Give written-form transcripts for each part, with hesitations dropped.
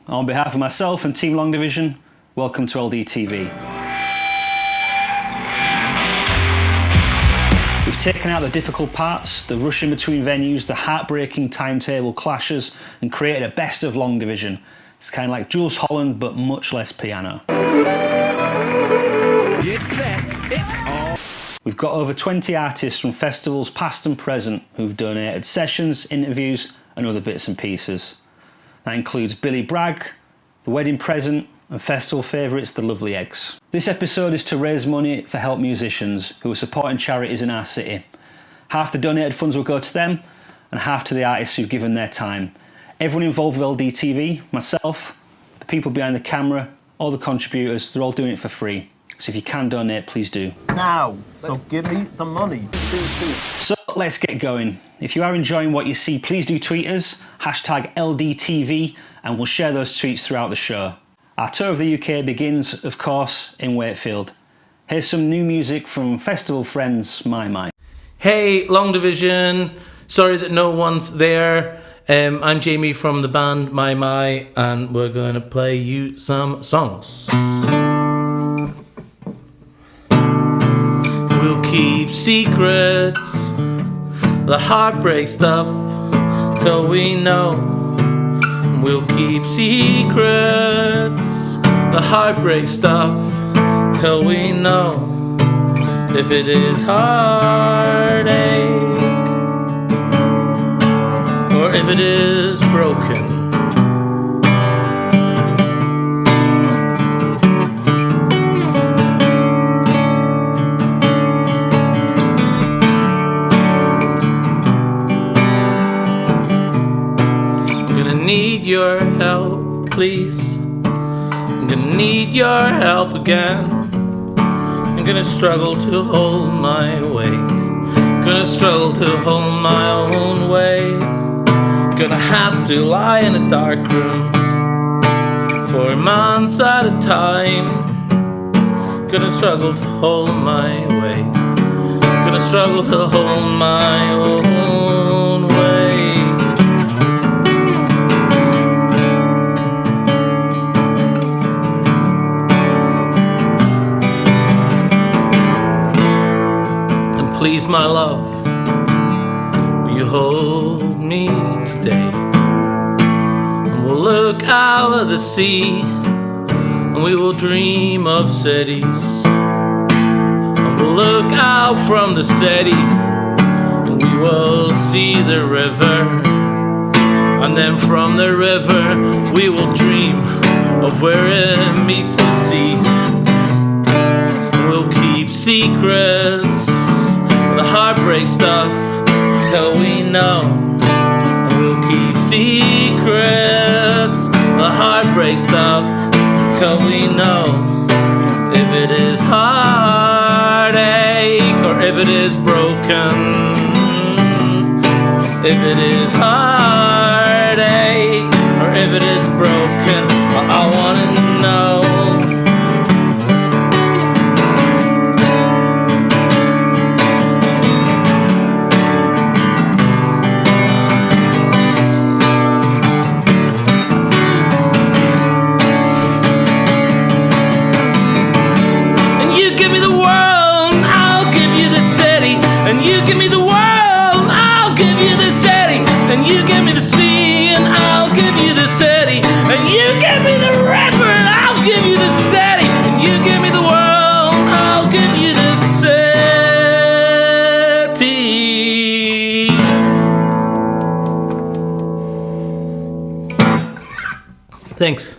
On behalf of myself and Team Long Division, welcome to LDTV. We've taken out the difficult parts, the rushing between venues, the heartbreaking timetable clashes, and created a best of Long Division. It's kind of like Jules Holland, but much less piano. We've got over 20 artists from festivals past and present who've donated sessions, interviews, and other bits and pieces. That includes Billy Bragg, The Wedding Present, and festival favourites The Lovely Eggs. This episode is to raise money for help musicians who are supporting charities in our city. Half the donated funds will go to them, and half to the artists who've given their time. Everyone involved with LDTV, myself, the people behind the camera, all the contributors, they're all doing it for free. So if you can donate, please do. Now, so give me the money. So let's get going. If you are enjoying what you see, please do tweet us, hashtag LDTV, and we'll share those tweets throughout the show. Our tour of the UK begins, of course, in Wakefield. Here's some new music from festival friends My. Hey, Long Division. Sorry that no one's there. I'm Jamie from the band My, and we're going to play you some songs. We'll keep secrets, the heartbreak stuff, till we know. We'll keep secrets, the heartbreak stuff, till we know. If it is heartache, or if it is broken. Need your help, please. I'm gonna need your help again. I'm gonna struggle to hold my weight. Gonna struggle to hold my own weight. Gonna have to lie in a dark room for months at a time. Gonna struggle to hold my weight. Gonna struggle to hold my own weight. Please, my love, will you hold me today? And we'll look out at the sea, and we will dream of cities. And we'll look out from the city, and we will see the river. And then from the river, we will dream of where it meets the sea. We'll keep secrets, the heartbreak stuff, till we know. We'll keep secrets, the heartbreak stuff, till we know. If it is heartache, or if it is broken. If it is heartache, or if it is broken, I wanna know. Thanks.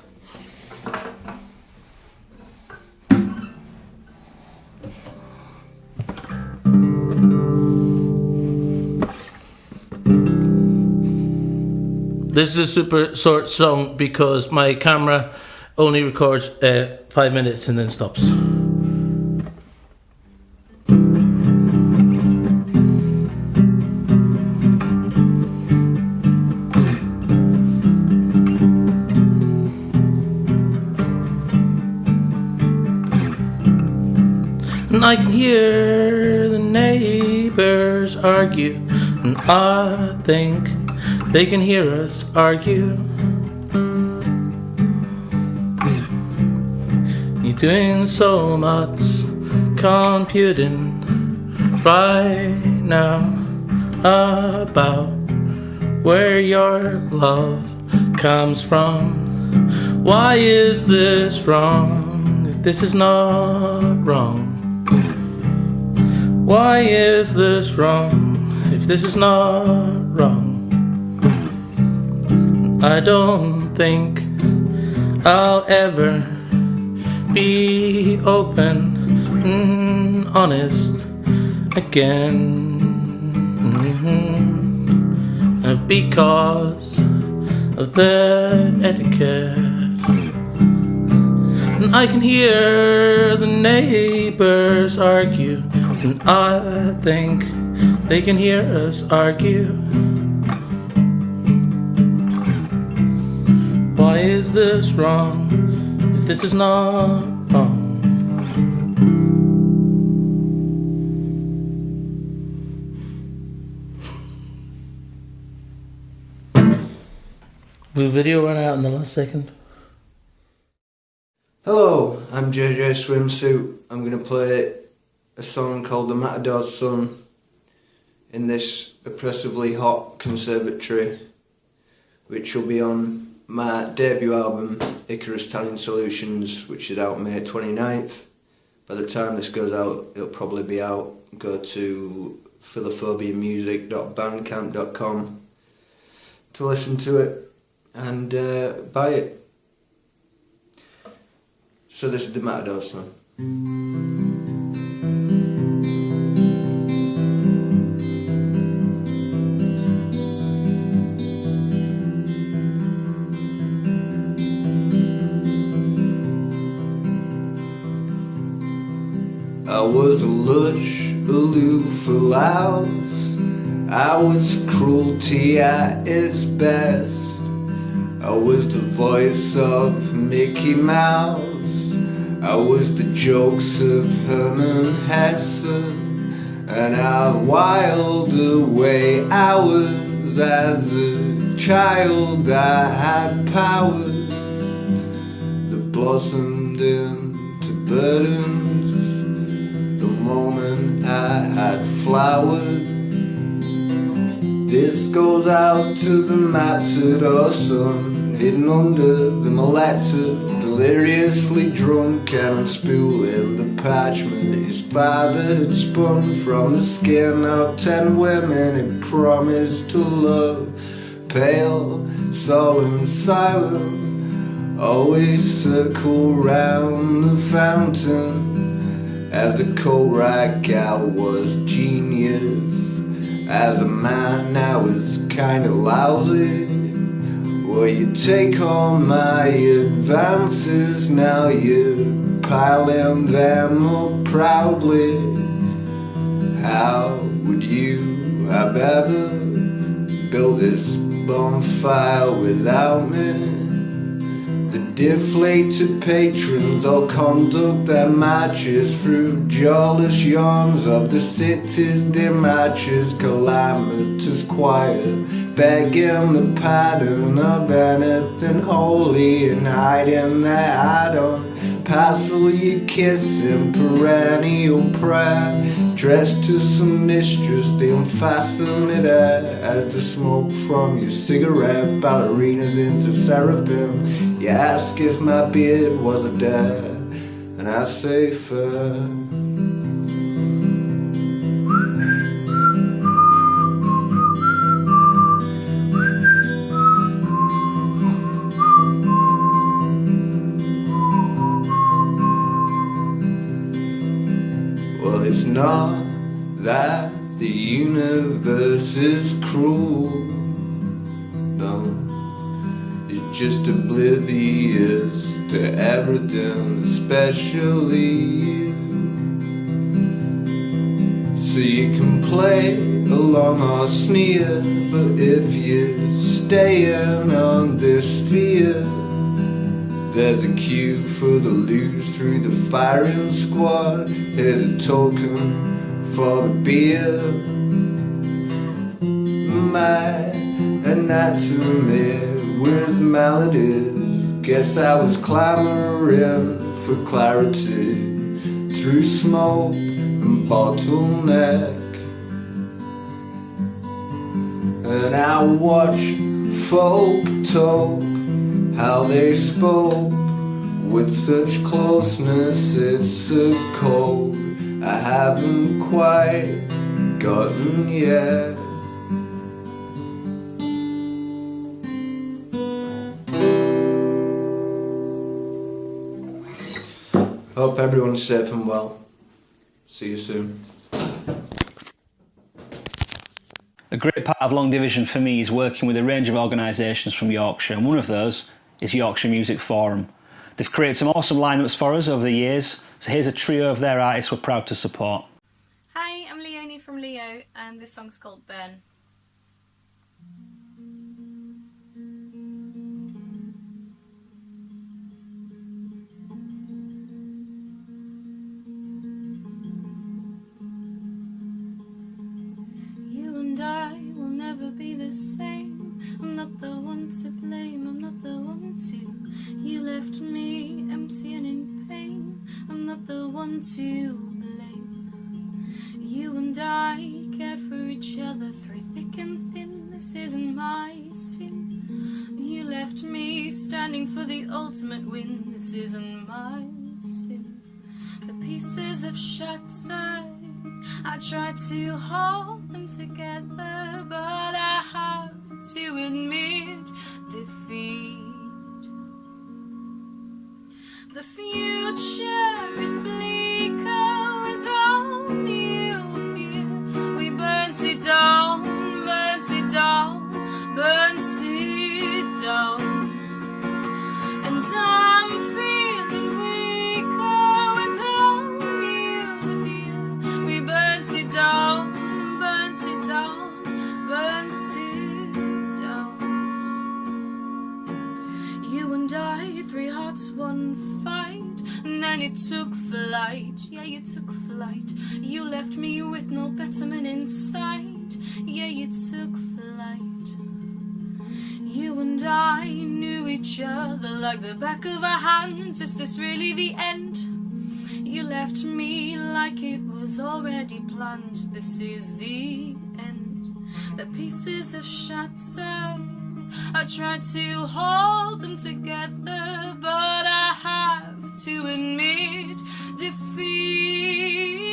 This is a super short song because my camera only records 5 minutes and then stops. And I can hear the neighbors argue, and I think they can hear us argue. You're doing so much computing right now about where your love comes from. Why is this wrong if this is not wrong? Why is this wrong if this is not wrong? I don't think I'll ever be open and honest again, because of the etiquette. And I can hear the neighbors argue, and I think they can hear us argue. Why is this wrong if this is not wrong? Will the video run out in the last second? Hello, I'm JJ Swimsuit. I'm going to play a song called The Matador's Son in this oppressively hot conservatory, which will be on my debut album, Icarus Tanning Solutions, which is out May 29th. By the time this goes out, it'll probably be out. Go to philophobiamusic.bandcamp.com to listen to it and buy it. So this is The Matador's Son. I was lush, aloof, loud. I was cruelty at its best. I was the voice of Mickey Mouse. I was the jokes of Herman Hesse. And I wiled away hours. As a child I had powers that blossomed into burdens the moment I had flowered. This goes out to the Matador's Son, hidden under the malacca, deliriously drunk and unspooling the parchment his father had spun from the skin of 10 women he promised to love. Pale, solemn, silent, always circle round the fountain. As a cold-right gal was genius, as a man I was kinda lousy. Well, you take all my advances, now you're piling them up proudly. How would you have ever built this bonfire without me? The deflated patrons all conduct their marches through jawless yawns of the city's demarches, calamitous choir, begging the pardon of anything holy and hiding their heart on parcel you kiss in perennial prayer. Dressed to some mistress, they unfasten it as the smoke from your cigarette ballerinas into seraphim. You ask if my beard was a dare, and I say fair. Well, it's not that the universe is cruel, no. It's just oblivious to everything, especially you. So you can play along or sneer, but if you're staying on this sphere, there's a queue for the lose through the firing squad. Here's a token for the beer. My anatomy with maladies. Guess I was clamoring for clarity through smoke and bottleneck. And I watched folk talk, how they spoke with such closeness. It's a code I haven't quite gotten yet. Hope everyone's safe and well. See you soon. A great part of Long Division for me is working with a range of organisations from Yorkshire, and one of those is Yorkshire Music Forum. They've created some awesome lineups for us over the years, so here's a trio of their artists we're proud to support. Hi, I'm Leonie from Leo, and this song's called Burn. You and I will never be the same. I'm not the one to blame, I'm not the one to. You left me empty and in pain. I'm not the one to blame. You and I cared for each other through thick and thin. This isn't my sin. You left me standing for the ultimate win. This isn't my sin. The pieces have shattered. I tried to hold them together, but I have to admit defeat. The future is bleaker without you here. We burnt it down, burnt it down, burnt it down. And I'm feeling weaker without you here. We burnt it down, burnt it down, burnt it down. You and I, 3 hearts, 1 fight, and then it took flight. Yeah, you took flight. You left me with no betterment in sight. Yeah, you took flight. You and I knew each other like the back of our hands. Is this really the end? You left me like it was already planned. This is the end. The pieces have shattered. I tried to hold them together, but I have to admit defeat.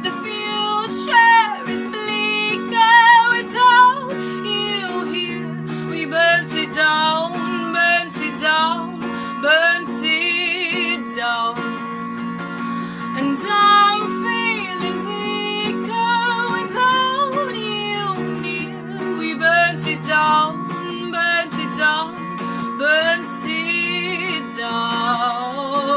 The future is bleaker without you here. We burnt it down, burnt it down, burnt it down. And I'm feeling weaker without you near. We burnt it down, burnt it down, burnt it down.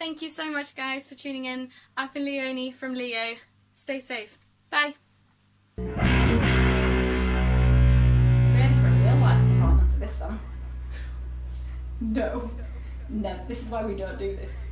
Thank you so much, guys, for tuning in. I've been Leonie from Leo. Stay safe. Bye. Ready for a real life performance of this song? No. No, this is why we don't do this.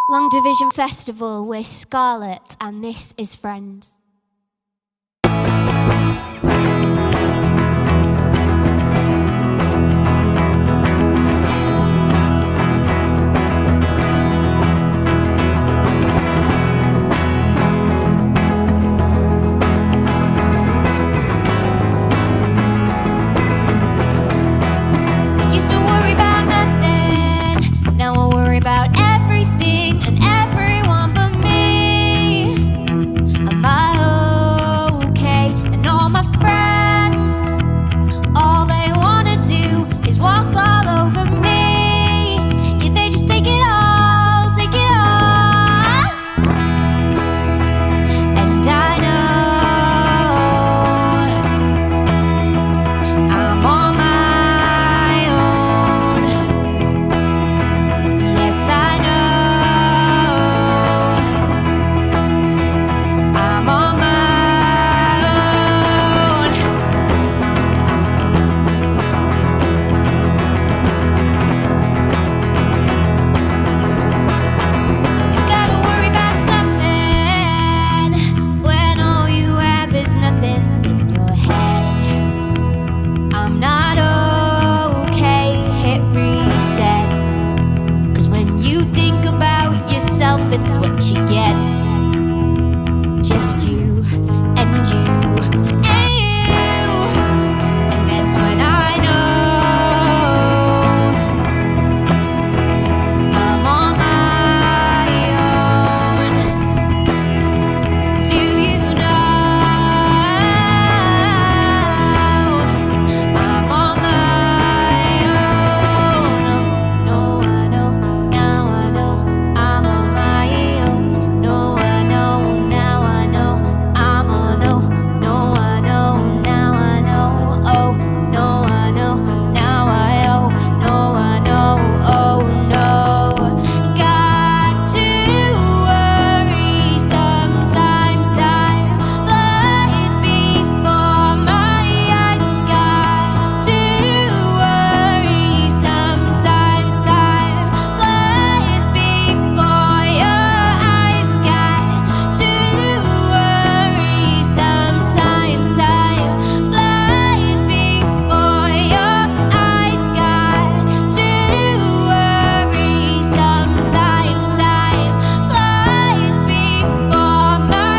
Long Division Festival with Scarlet, and this is Friends. Used to worry about nothing, now I worry about everything and everyone but me. Am I okay? And all my friends it's what you get. Just you and you and you. And that's when I know I'm on my own. Do you know I'm on my own? No, I know, now I know I'm on my own. No, I know, now I know I'm on. No, I know, now I know. Oh, no, I know, now I oh. No, I know, oh no. Got to worry sometimes. Time flies before my eyes. Got to worry sometimes. Time flies before your eyes. Got to worry sometimes. Time flies before your eyes. Got to worry sometimes. Time flies before my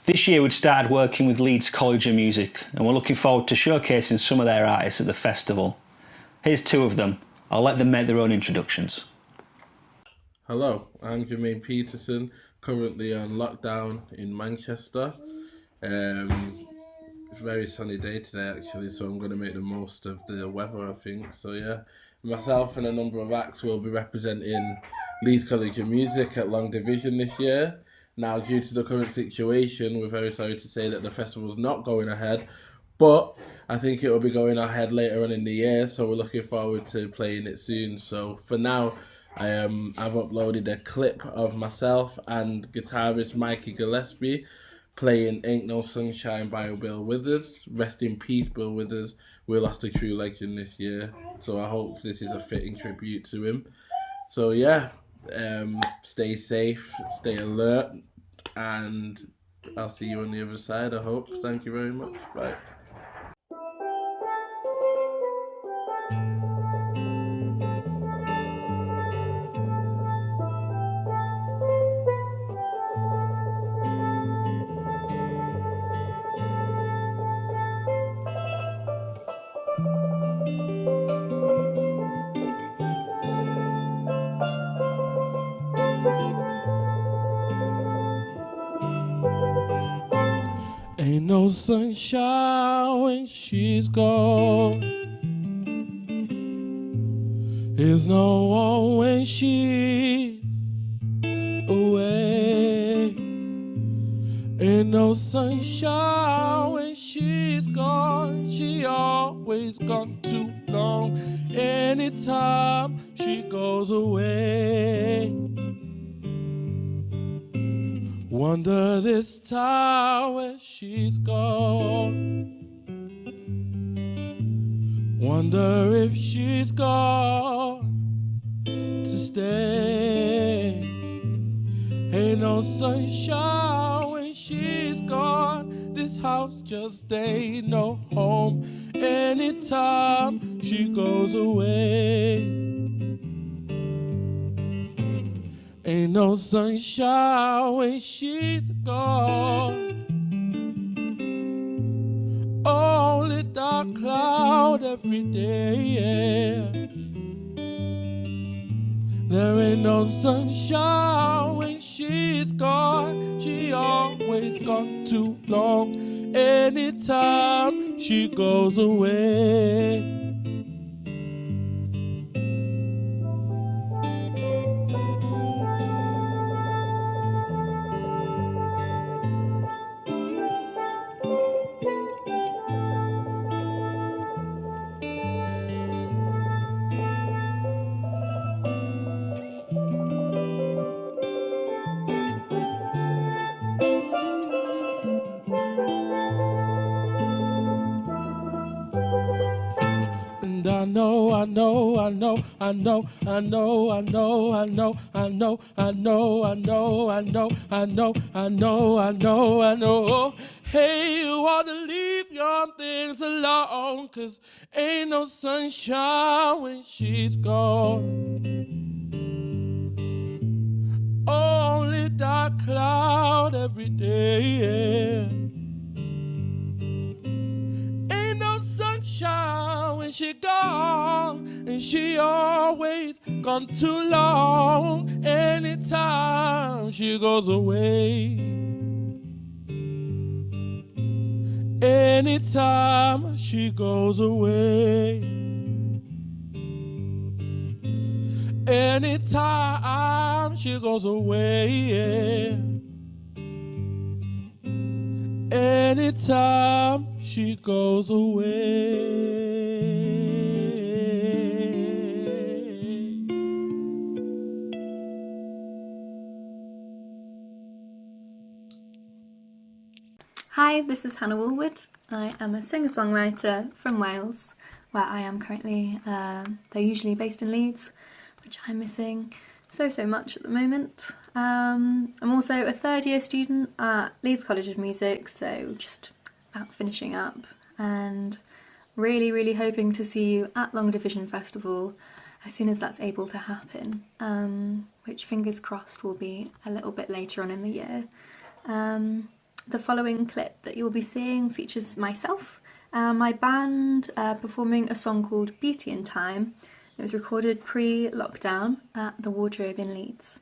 This year we'd started working with Leeds College of Music and we're looking forward to showcasing some of their artists at the festival. Here's two of them. I'll let them make their own introductions. Hello, I'm Jermaine Peterson, currently on lockdown in Manchester. It's a very sunny day today actually, so I'm going to make the most of the weather, I think. So yeah, myself and a number of acts will be representing Leeds College of Music at Long Division this year. Now, due to the current situation, we're very sorry to say that the festival's not going ahead, but I think it will be going ahead later on in the year, so we're looking forward to playing it soon. So for now, I've uploaded a clip of myself and guitarist Mikey Gillespie playing Ain't No Sunshine by Bill Withers. Rest in peace, Bill Withers. We lost a true legend this year, so I hope this is a fitting tribute to him. So yeah, stay safe, stay alert, and I'll see you on the other side, I hope. Thank you very much. Bye. Ain't no sunshine when she's gone. There's no one when she's away. Ain't no sunshine when she's gone. She always gone too long. Anytime she goes away. Wonder this time where she's gone. Wonder if she's gone to stay. Ain't no sunshine when she's gone. This house just ain't no home anytime she goes away. Ain't no sunshine when she's gone. Only dark cloud every day, yeah. There ain't no sunshine when she's gone. She always gone too long anytime she goes away. I know. Hey, you wanna leave your things alone, 'cause ain't no sunshine when she's gone. Only dark cloud every day, yeah. Ain't no sunshine when she gone, and she always gone too long anytime she goes away. Anytime she goes away. Anytime she goes away, yeah. Anytime she goes away. Hi, this is Hannah Willwood. I am a singer-songwriter from Wales, where I am currently. They're usually based in Leeds, which I'm missing so much at the moment. I'm also a third-year student at Leeds College of Music, so just about finishing up, and really hoping to see you at Long Division Festival as soon as that's able to happen, which fingers crossed will be a little bit later on in the year. The following clip that you'll be seeing features myself, my band performing a song called Beauty in Time. It was recorded pre-lockdown at the Wardrobe in Leeds.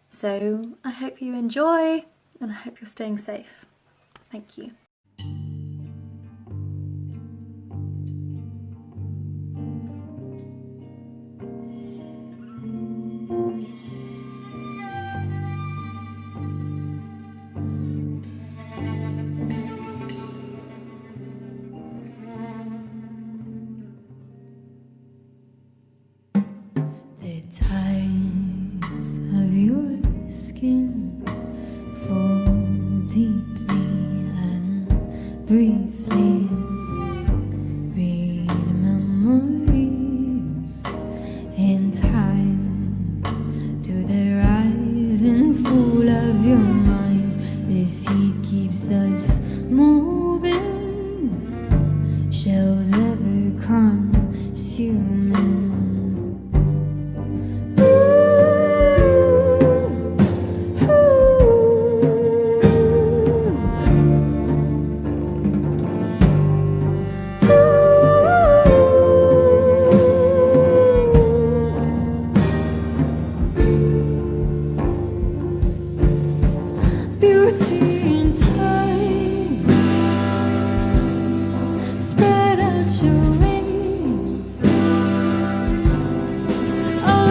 So I hope you enjoy, and I hope you're staying safe. Thank you. Tides of your skin fall deeply and briefly. Read memories in time to the rise and fall of your mind. This heat keeps us moving, shells ever consuming.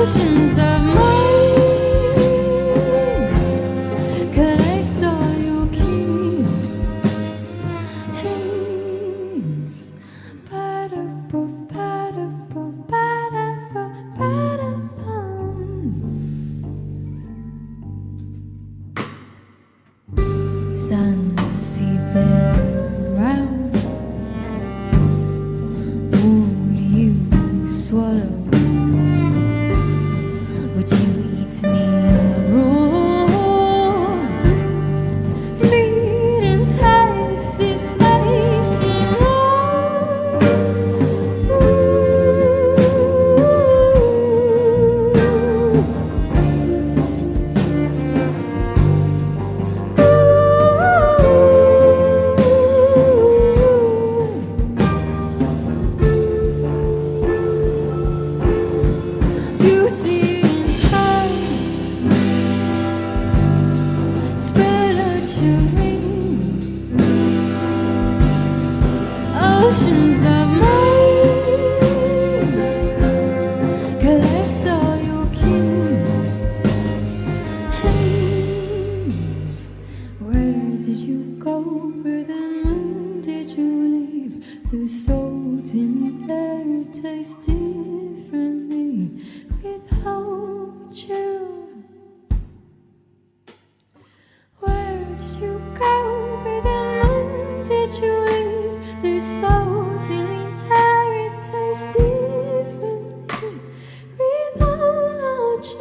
Oceans of minds, collect all your keys. Ba-da-ba-ba-da-ba-ba-da-ba-ba-da-bum. sun seeping round. Would you swallow? Would you eat me raw? Feed and taste is making love. Beauty and time, spread out your wings. Oceans of minds, collect all your keys. Where did you go? Where then when did you leave? The salt in the air tastes differently without you. Where did you go? Where then when did you leave? There's salt in the air, it tastes differently without you.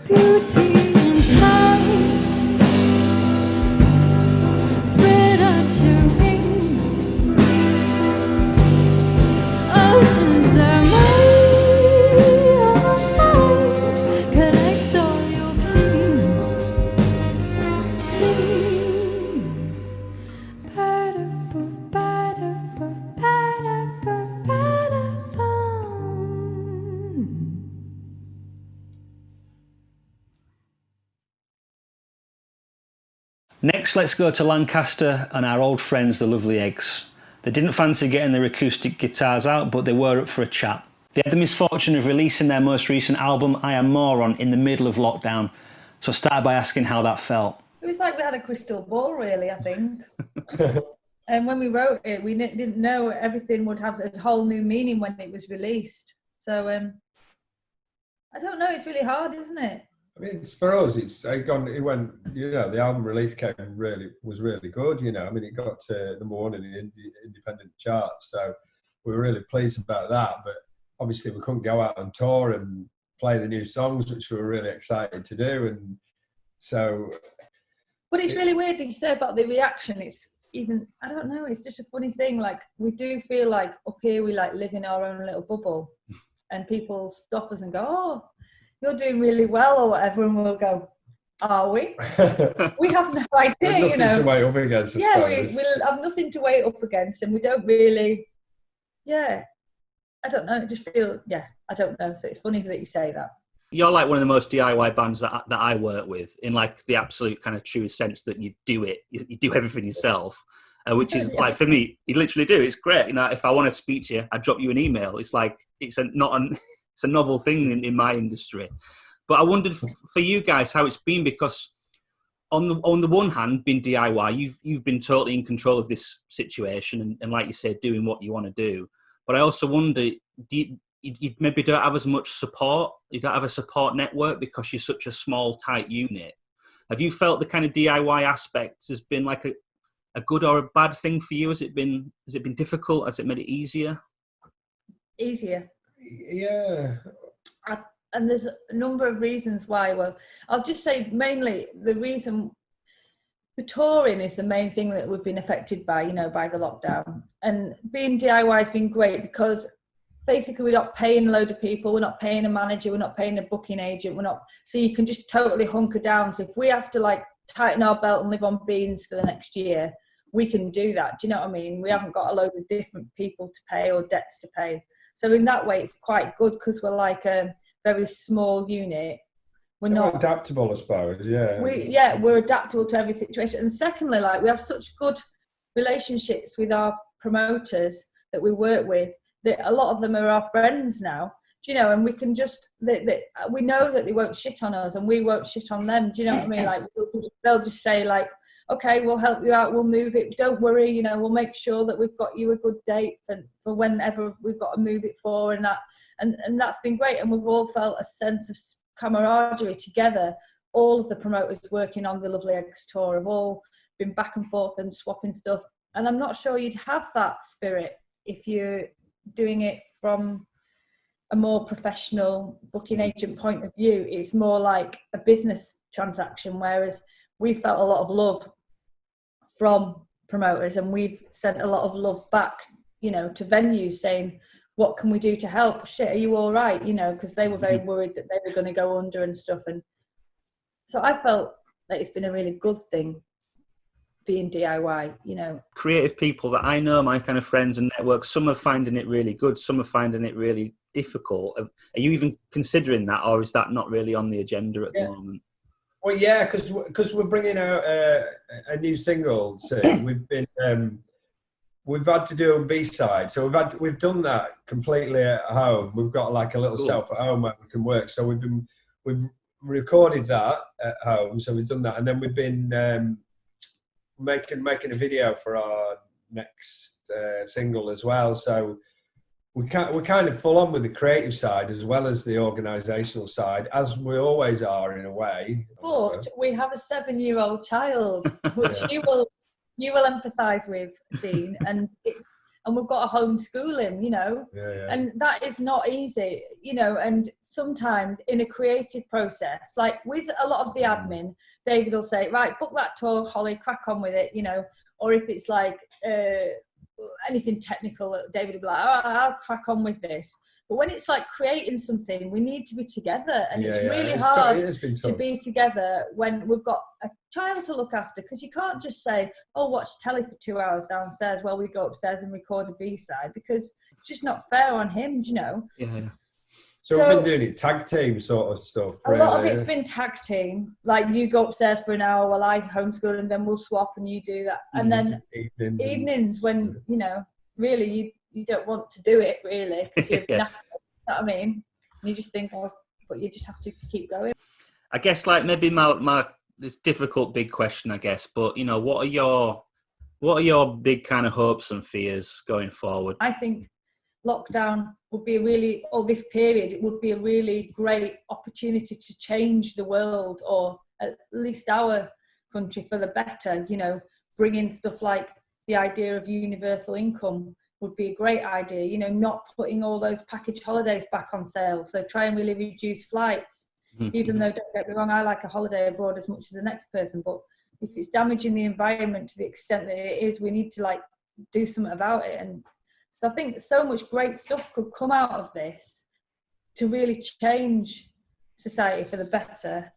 Beauty and time, spread out your wings. Oceans are minds, collect all your keys. Ba-da-ba-ba-da-ba-ba-da-ba-bum. Next, let's go to Lancaster and our old friends, the Lovely Eggs. They didn't fancy getting their acoustic guitars out, but they were up for a chat. They had the misfortune of releasing their most recent album, I Am Moron, in the middle of lockdown. So I started by asking how that felt. It was like we had a crystal ball, really, I think. And when we wrote it, we didn't know everything would have a whole new meaning when it was released. So, I don't know, it's really hard, isn't it? I mean, it's for us. It went. You know, the album release was really good. You know, I mean, it got to number one in the independent charts, so we were really pleased about that. But obviously, we couldn't go out on tour and play the new songs, which we were really excited to do. And so, But it's really weird that you say about the reaction. It's even, I don't know, it's just a funny thing. Like, we do feel like up here we like live in our own little bubble, and people stop us and go, "Oh, you're doing really well," or whatever, and we'll go, "Are we?" We have no idea, you know. Nothing to weigh up against. Yeah, we'll have nothing to weigh up against, and we don't really. Yeah, I don't know. It just feels. Yeah, I don't know. So it's funny that you say that. You're like one of the most DIY bands that I work with, in like the absolute kind of true sense that you do it, you do everything yourself, which is like, for me, you literally do. It's great. You know, if I want to speak to you, I drop you an email. It's like it's a novel thing in my industry. But I wondered for you guys how it's been, because on the one hand, being DIY, you've been totally in control of this situation, and like you said, doing what you want to do. But I also wonder, you maybe don't have as much support. You don't have a support network because you're such a small, tight unit. Have you felt the kind of DIY aspect has been like a good or a bad thing for you? Has it been difficult? Has it made it easier? Easier. Yeah. And there's a number of reasons why. Well, I'll just say mainly the reason, the touring is the main thing that we've been affected by, you know, by the lockdown. And being DIY has been great because basically we're not paying a load of people, we're not paying a manager, we're not paying a booking agent, so you can just totally hunker down. So if we have to like tighten our belt and live on beans for the next year, we can do that. Do you know what I mean? We haven't got a load of different people to pay or debts to pay. So in that way, it's quite good because we're like a very small unit. We're not adaptable, I suppose. Yeah. We're adaptable to every situation. And secondly, like we have such good relationships with our promoters that we work with, a lot of them are our friends now. Do you know? And we can just we know that they won't shit on us, and we won't shit on them. Do you know what I mean? Like they'll just say like, okay, we'll help you out, we'll move it. Don't worry, you know, we'll make sure that we've got you a good date for whenever we've got to move it for, and that, and that's been great. And we've all felt a sense of camaraderie together. All of the promoters working on the Lovely Eggs tour have all been back and forth and swapping stuff. And I'm not sure you'd have that spirit if you're doing it from a more professional booking agent point of view. It's more like a business transaction, whereas we felt a lot of love from promoters, and we've sent a lot of love back, you know, to venues saying, what can we do to help? Shit, are you all right? You know, because they were very worried that they were going to go under and stuff. And so I felt that it's been a really good thing being DIY, you know. Creative people that I know, my kind of friends and networks, some are finding it really good, some are finding it really difficult. Are you even considering that, or is that not really on the agenda at the moment? Well, yeah, because we're bringing out a new single soon. We've had to do a B-side, so we've done that completely at home. We've got like a little setup at home where we can work. So we've recorded that at home. So we've done that, and then we've been making a video for our next single as well. So we're kind of full on with the creative side as well as the organisational side, as we always are in a way. But we have a 7-year-old child, which you will empathise with, Dean, and we've got to homeschool him, you know, and that is not easy, you know. And sometimes in a creative process, like with a lot of the admin, David will say, right, book that tour, Holly, crack on with it, you know. Or if it's like anything technical, David will be like, oh, I'll crack on with this. But when it's like creating something, we need to be together, and it's really hard to be together when we've got a child to look after, because you can't just say, oh, watch telly for 2 hours downstairs while we go upstairs and record a B-side, because it's just not fair on him, you know. So we've been doing it tag team sort of stuff. A lot of it's been tag team. Like you go upstairs for an hour while I homeschool, and then we'll swap and you do that. And then evenings when, you know, really you don't want to do it really, because you're knackered, you know what I mean? And you just think, oh, but you just have to keep going. I guess like maybe my this difficult big question, I guess, but you know, what are your big kind of hopes and fears going forward? I think lockdown would be this period, it would be a really great opportunity to change the world, or at least our country, for the better. You know, bringing stuff like the idea of universal income would be a great idea, you know, not putting all those package holidays back on sale. So try and really reduce flights, even though, don't get me wrong, I like a holiday abroad as much as the next person, but if it's damaging the environment to the extent that it is, we need to like do something about it. And so I think so much great stuff could come out of this to really change society for the better.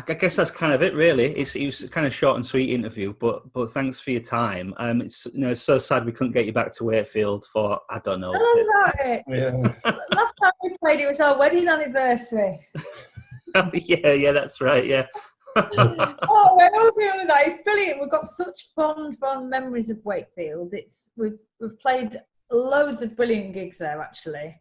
I guess that's kind of it, really. It was a kind of short and sweet interview, but thanks for your time. It's, you know, it's so sad we couldn't get you back to Wakefield for, I don't know. Tell us about it. Yeah. Last time we played, it was our wedding anniversary. yeah, that's right. Yeah. Oh, we're all doing that. It's brilliant. We've got such fond memories of Wakefield. We've played loads of brilliant gigs there actually,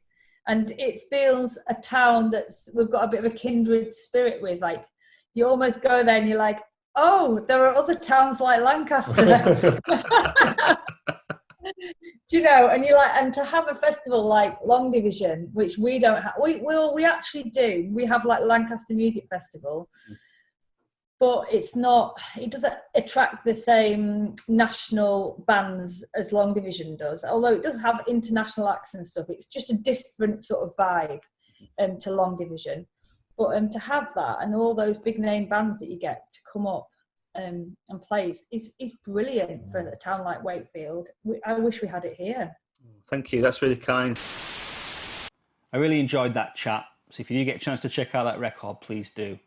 and it feels a town we've got a bit of a kindred spirit with. Like you almost go there and you're like, oh, there are other towns like Lancaster. Do you know? And you're like, and to have a festival like Long Division, which we don't have, we actually do. We have like Lancaster Music Festival, but it doesn't attract the same national bands as Long Division does. Although it does have international acts and stuff, it's just a different sort of vibe to Long Division. But to have that and all those big name bands that you get to come up and play is brilliant for a town like Wakefield. I wish we had it here. Thank you, that's really kind. I really enjoyed that chat, so if you do get a chance to check out that record, please do.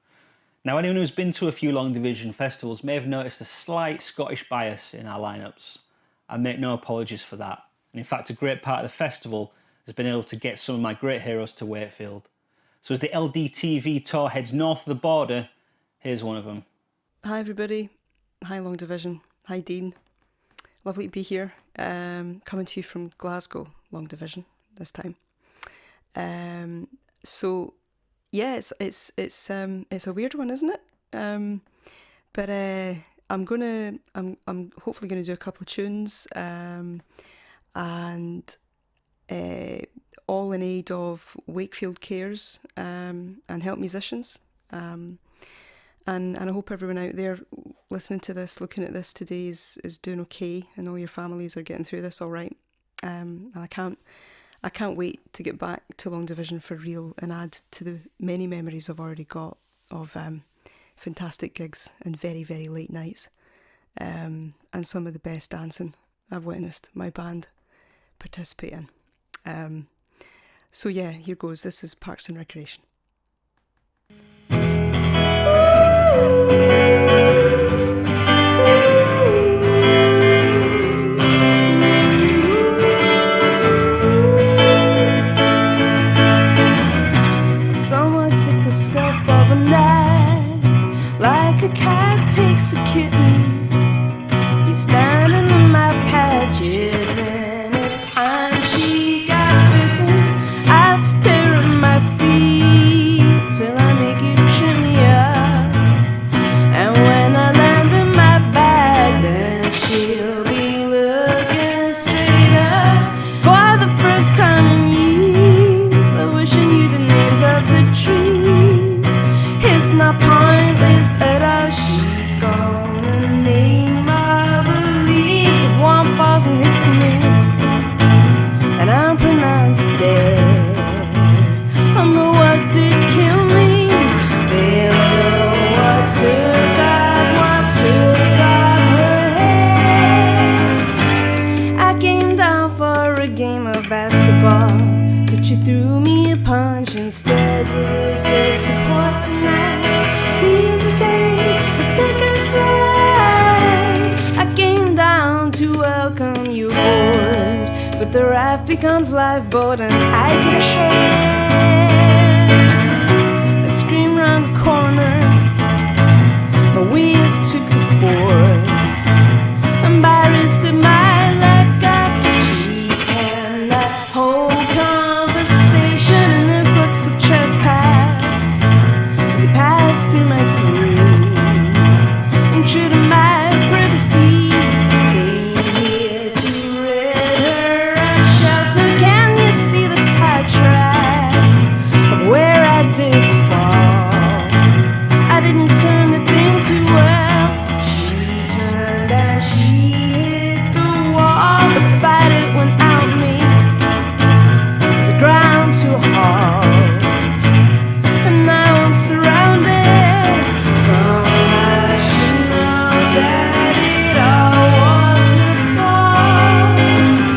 Now, anyone who's been to a few Long Division festivals may have noticed a slight Scottish bias in our lineups. I make no apologies for that. And in fact, a great part of the festival has been able to get some of my great heroes to Wakefield. So as the LDTV tour heads north of the border, here's one of them. Hi everybody. Hi Long Division. Hi Dean. Lovely to be here. Coming to you from Glasgow, Long Division. this time. So yeah, it's a weird one, isn't it? But I'm hopefully gonna do a couple of tunes, and all in aid of Wakefield Cares and help musicians. And I hope everyone out there listening to this, looking at this today is doing okay, and all your families are getting through this all right. And I can't wait to get back to Long Division for real and add to the many memories I've already got of fantastic gigs and very, very late nights, and some of the best dancing I've witnessed my band participate in. So yeah, here goes. This is Parks and Recreation. Someone took the scruff of a neck, like a cat takes a kitten. You're standing in my patches, and at times she got bitten. I stare at my feet till I make it trim me up, and when I land in my bag, then she'll be looking straight up. For the first time in years, I wish I knew the names of the trees. It's not pointless at all. She's gonna name all the leaves. If one falls and hits me, and I'm pronounced dead, I'll know what did kill me. They'll know what took off her head. I came down for a game of basketball, but you threw me a punch instead. Where is your support tonight? Seize the day, the taken flight. I came down to welcome you aboard, but the raft becomes lifeboat and I get ahead. I scream round the corner, my wheels took the force. Embarrassed at my lack of, she cannot hold conversation. An influx of trespass as he passed through my grief, intrude in my privacy. Came here to rid her of shelter. Can you see the tire tracks of where I did fall? I didn't turn the thing too well. She turned and she hit the wall. The fight, it went out me as the ground to a halt, and now I'm surrounded. Somehow she knows that it all was her fault.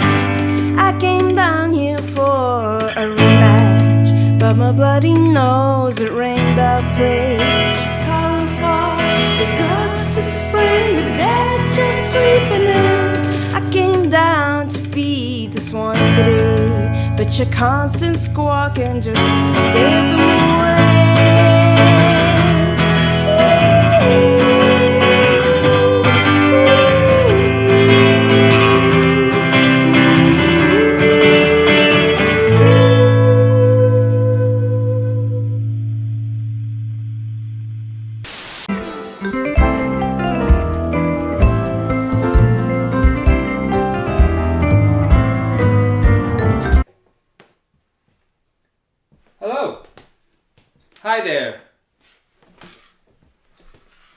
I came down here for a rematch, but my bloody nose, it rained off play. She's calling for the ducks to spring, but they're just sleeping in. I came down to feed the swans today, but your constant squawking just scared them away. Hello. Hi there.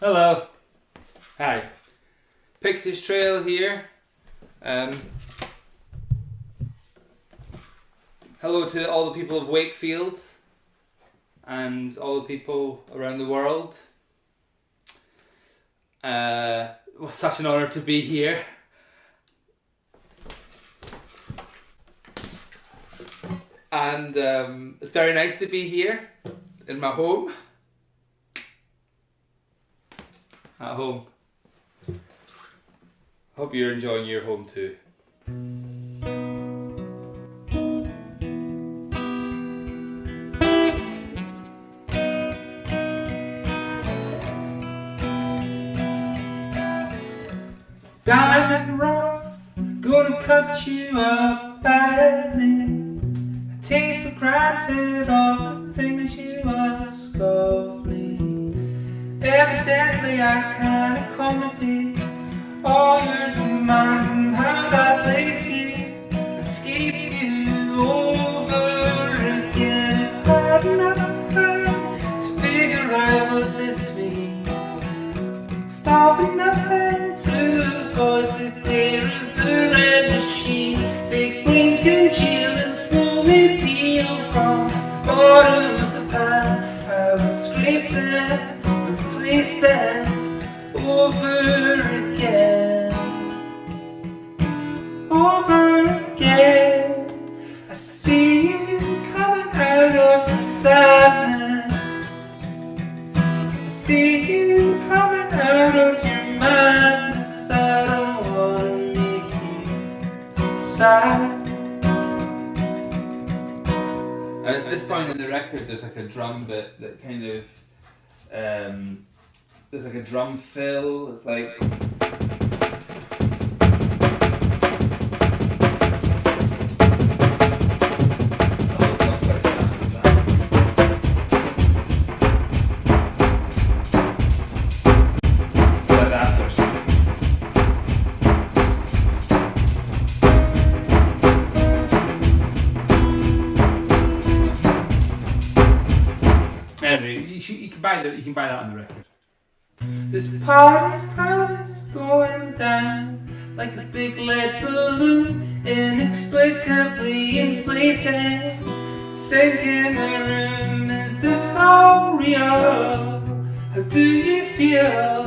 Hello. Hi. Pictish Trail here. Hello to all the people of Wakefield and all the people around the world. It was such an honour to be here. And it's very nice to be here in my home. At home. Hope you're enjoying your home too. Diamond rough, gonna cut you up badly. granted all the things you ask of me. Evidently I can't accommodate all your demands, and how that plagues you and escapes you over again. I've had enough time to figure out what this means. Stopping nothing to avoid the glare of the red machine. Big brains congeal and slowly peel from the bottom of the pan. I will scrape them and replace them over again. Over again. I see you coming out of your sadness. I see you coming out of your madness. I don't wanna make you sad. At this point in the record, there's like a drum bit that kind of, there's like a drum fill. It's like. Anyway, you can buy that on the record. This party's cloud is going down like a big lead balloon, inexplicably inflated, sinking the room. Is this all real? How do you feel?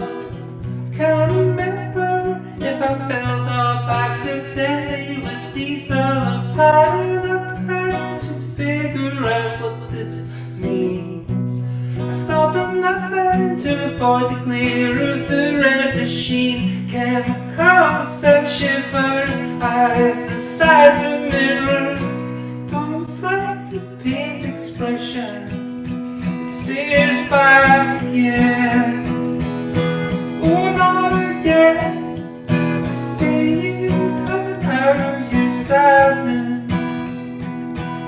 Can't remember if I fell off accidentally with diesel. I've had enough time to figure out what this means. I stop at nothing to avoid the glare of the red machine. Chemicals and shivers, eyes the size of mirrors. Don't reflect the pained expression, it stares back again. Oh, not again. I see you coming out of your sadness.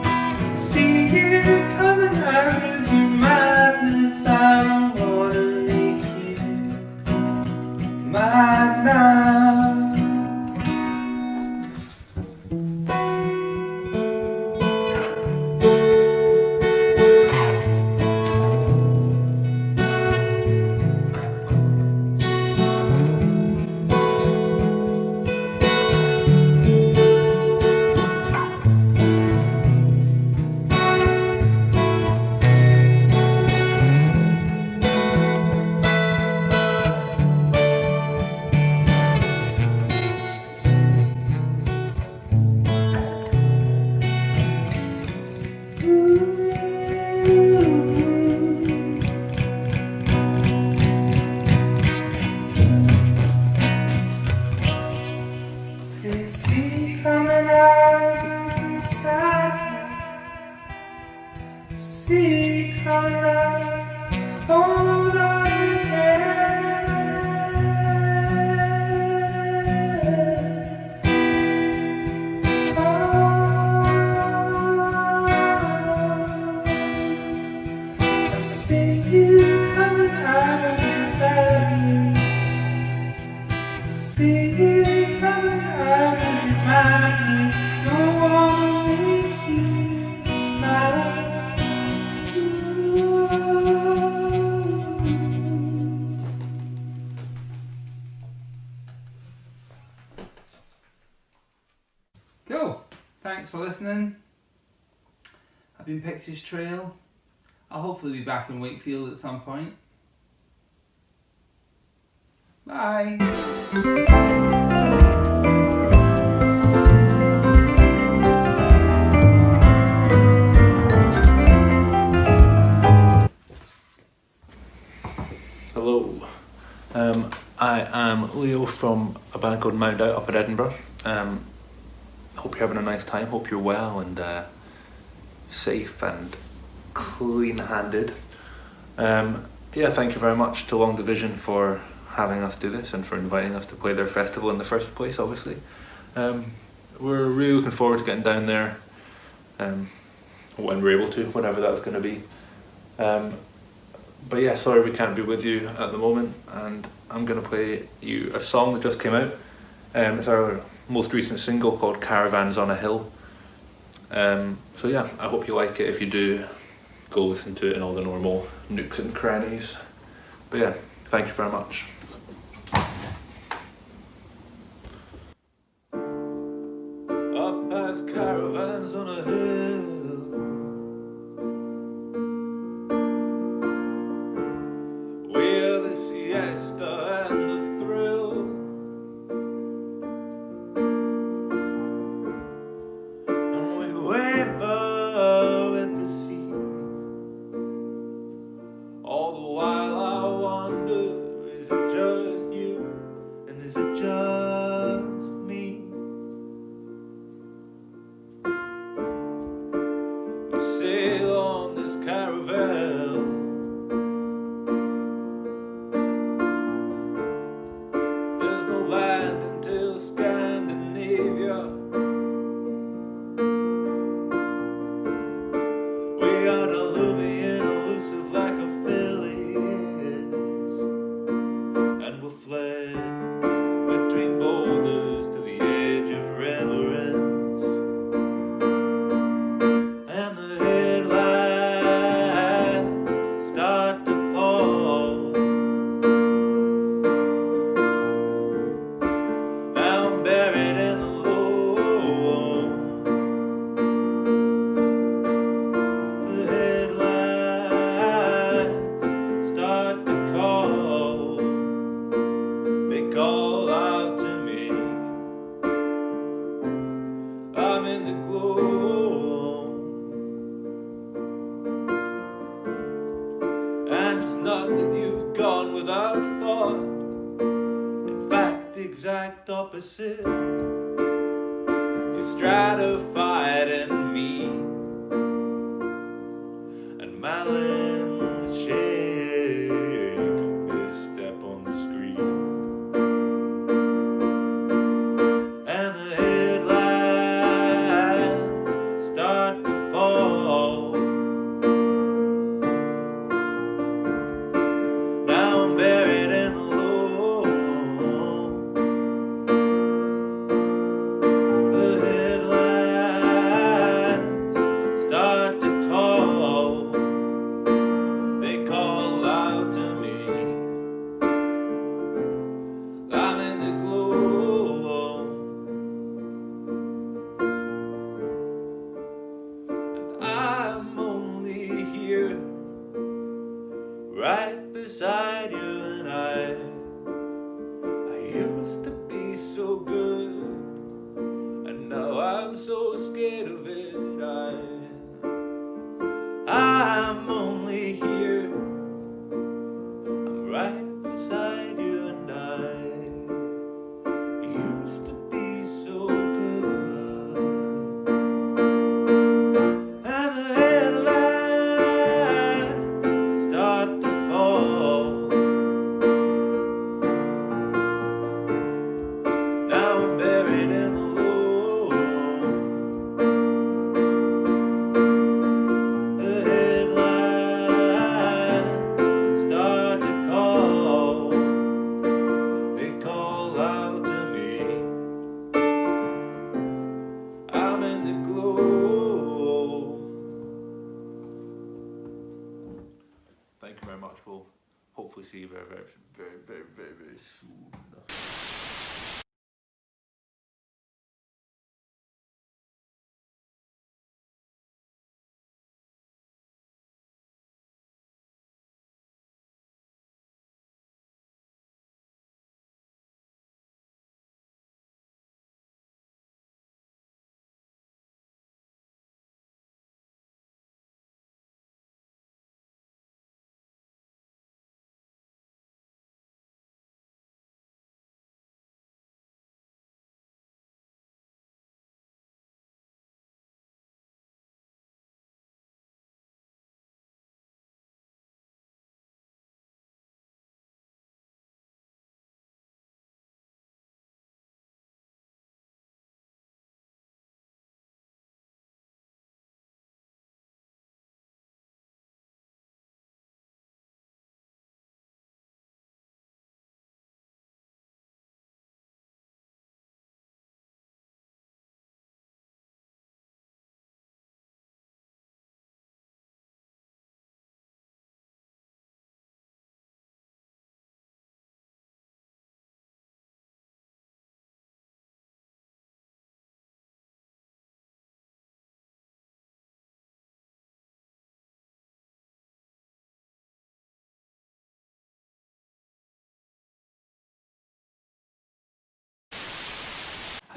I see you coming out of your madness. I don't wanna make you mad now. Cool. Thanks for listening. I've been Pictish Trail. I'll hopefully be back in Wakefield at some point. Bye. Hello, I am Leo from a band called Mt.Doubt up in Edinburgh. Hope you're having a nice time, hope you're well and safe and clean-handed. Yeah, thank you very much to Long Division for having us do this and for inviting us to play their festival in the first place, obviously. We're really looking forward to getting down there. when we're able to, whenever that's going to be. But yeah, sorry we can't be with you at the moment, and I'm going to play you a song that just came out. It's our most recent single called Caravans on a Hill. So yeah, I hope you like it. If you do, go listen to it in all the normal nooks and crannies. But yeah, thank you very much. Up past caravans on a hill, where the siesta and the thrill, and we waver with the sea. All the while I wonder, is it just you, and is it just me? We sail on this caravel, there's no land until Scandinavia. We are Alluvian, elusive like Ophelia, and we're fled between boulders to the edge of reverence, and the headlights start to fall. Now I'm buried in the low, the headlights start to call. They call out to me. I'm in the glow, and it's not that you've gone without thought. In fact, the exact opposite. You're stratified in me, and my limbs shake a misstep on the screen, and the headlights start to fall. Now I'm buried in the low, the headlights start to call. They call out to me. I'm in the glow, and I'm only here right beside you, and I used to be so good, and now I'm so scared of it. I'm only here, I'm right beside you, and I used to be so good, and the headlights start to fall. Now I'm buried in the low, the headlights start to call. They call out to me. I'm in the glow. Thank you very much. We'll hopefully see you very, very, very, very, very, very soon.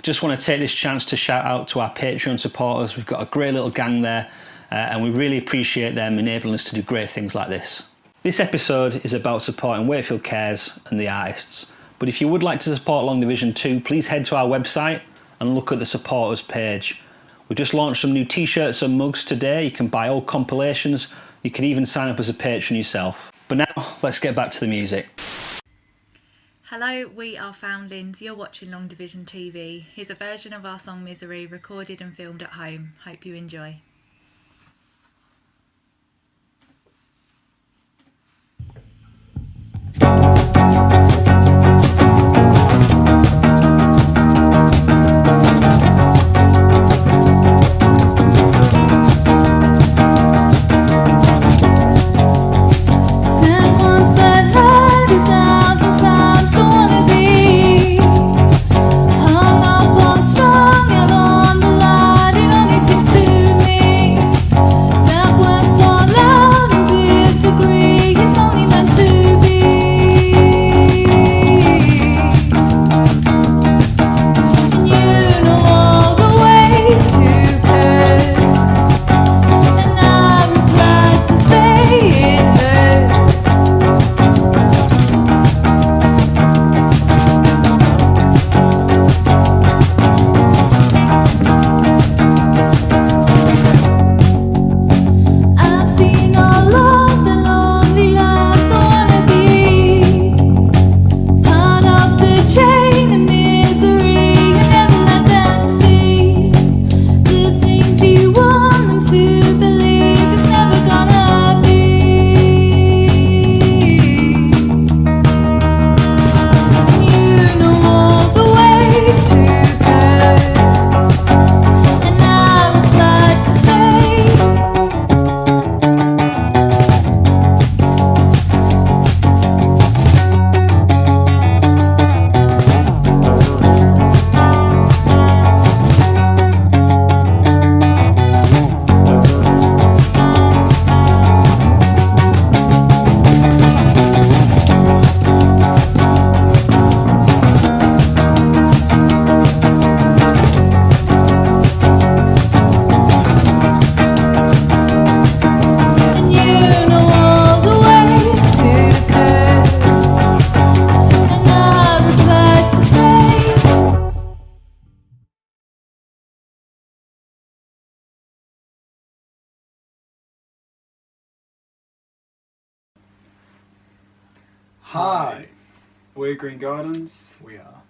Just want to take this chance to shout out to our Patreon supporters. We've got a great little gang there, and we really appreciate them enabling us to do great things like this. This episode is about supporting Wakefield Cares and the artists. But if you would like to support Long Division 2, please head to our website and look at the supporters page. We've just launched some new t-shirts and mugs today. You can buy old compilations. You can even sign up as a patron yourself. But now, let's get back to the music. Hello, we are Foundlings. You're watching Long Division TV. Here's a version of our song Misery, recorded and filmed at home. Hope you enjoy. Hi, we're Green Gardens. We are.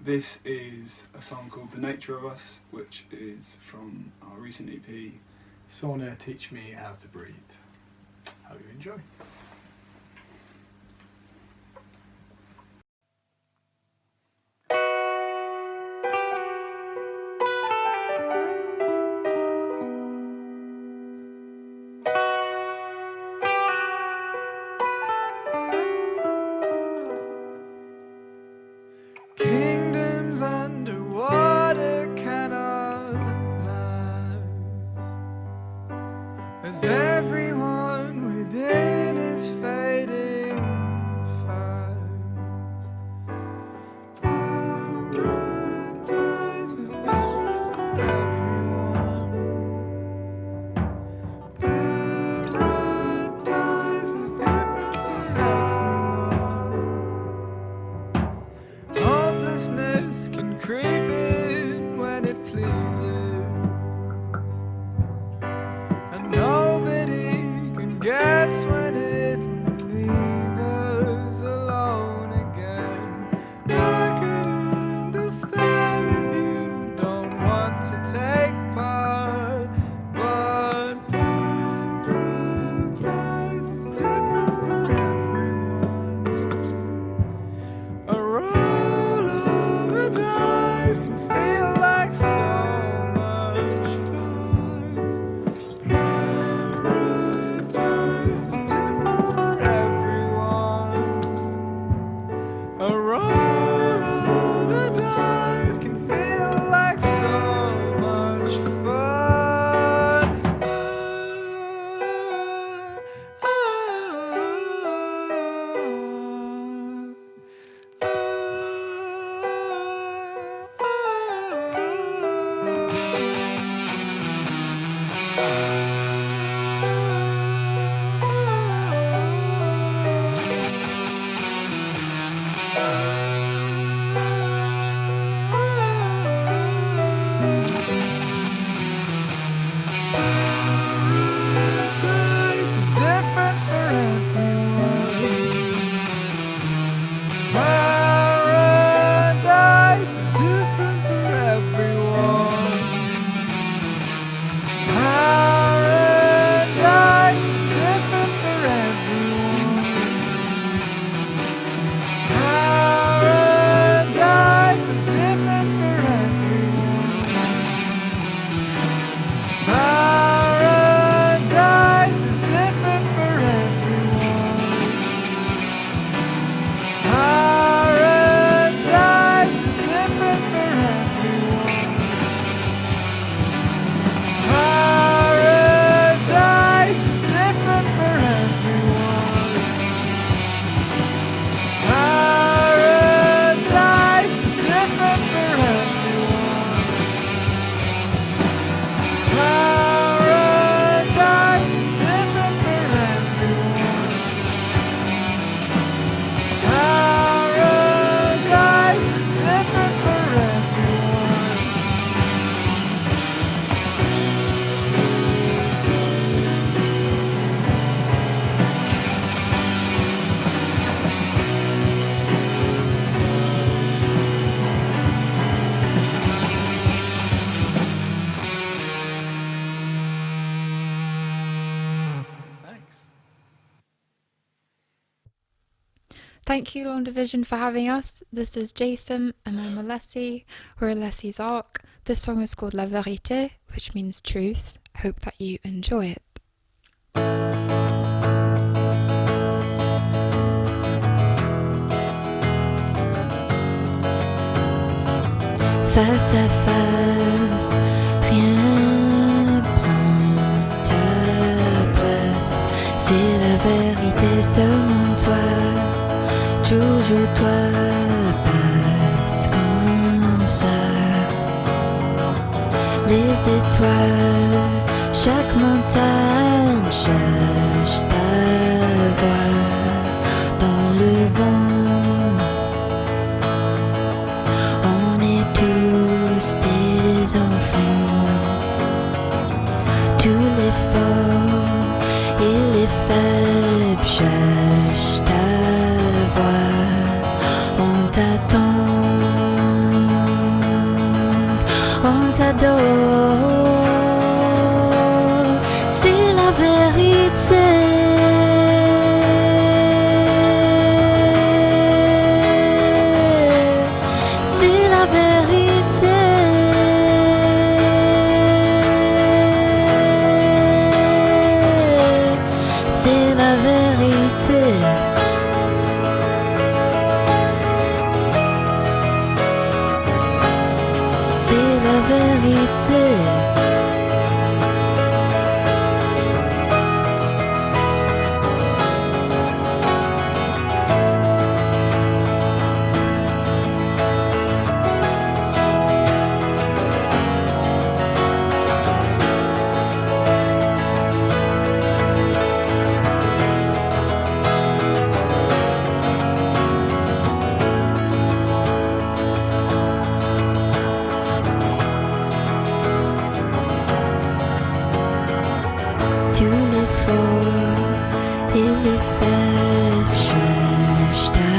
This is a song called The Nature of Us, which is from our recent EP, Sauna, Teach Me How to Breathe. Hope you enjoy. Kingdoms underwater cannot last, as everyone within is fading fast. Paradise is different for everyone. Paradise is different for everyone. Hopelessness can creep in when it pleases, and nobody Paradise is different for everyone. Paradise is different for everyone. Paradise is different for everyone. Paradise is different for everyone. Paradise is different for everyone. Paradise is different for everyone. Paradise is different for everyone. Paradise is different for everyone. Paradise is different for everyone. Paradise is different for everyone. Thank you, Long Division, for having us. This is Jason, and I'm Alessi. We're Alessi's Arc. This song is called La Vérité, which means truth. Hope that you enjoy it. Face à face, rien prend ta place. C'est la vérité, seulement toi, toujours toi, passe comme ça. Les étoiles, chaque montagne cherche ta voix dans le vent. On est tous des enfants. Tous les forts et les faibles cherchent ta voix. On t'attend, on t'adore. C'est la vérité. C'est la vérité. C'est la vérité. C'est la vérité. Tous les forts et les faibles cherchent ta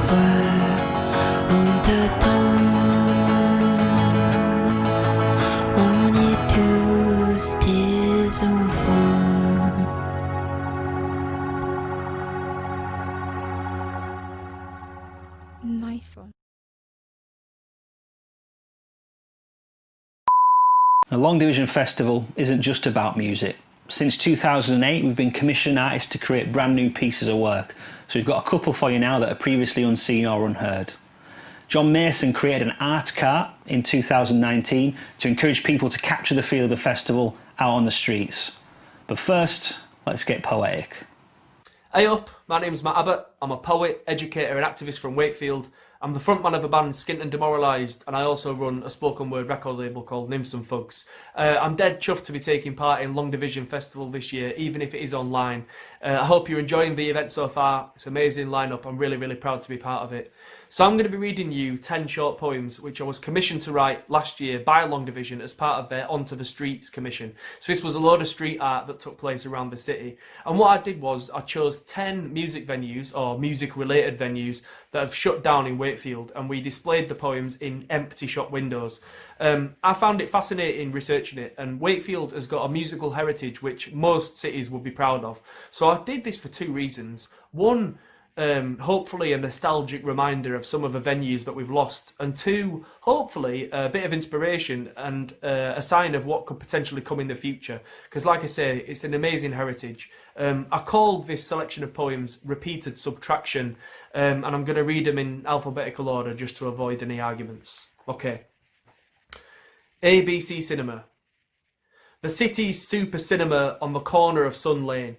voix. On t'attend. On est tous des enfants. Nice one. The Long Division Festival isn't just about music. Since 2008, we've been commissioning artists to create brand new pieces of work. So we've got a couple for you now that are previously unseen or unheard. John Mason created an art cart in 2019 to encourage people to capture the feel of the festival out on the streets. But first, let's get poetic. Hey up, my name's Matt Abbott. I'm a poet, educator and activist from Wakefield, I'm the frontman of a band, Skint and Demoralised, and I also run a spoken word record label called Nymphs and Fugs. I'm dead chuffed to be taking part in Long Division Festival this year, even if it is online. I hope you're enjoying the event so far. It's an amazing lineup. I'm really, really proud to be part of it. So I'm going to be reading you 10 short poems, which I was commissioned to write last year by Long Division as part of their Onto the Streets commission. So this was a load of street art that took place around the city. And what I did was I chose 10 music venues, or music-related venues, that have shut down in Wakefield, and we displayed the poems in empty shop windows. I found it fascinating researching it, and Wakefield has got a musical heritage which most cities would be proud of. So I did this for 2 reasons. One, hopefully a nostalgic reminder of some of the venues that we've lost, and 2, hopefully a bit of inspiration and a sign of what could potentially come in the future, because like I say, it's an amazing heritage. I called this selection of poems Repeated Subtraction, and I'm going to read them in alphabetical order just to avoid any arguments. Okay. ABC Cinema. The city's super cinema on the corner of Sun Lane.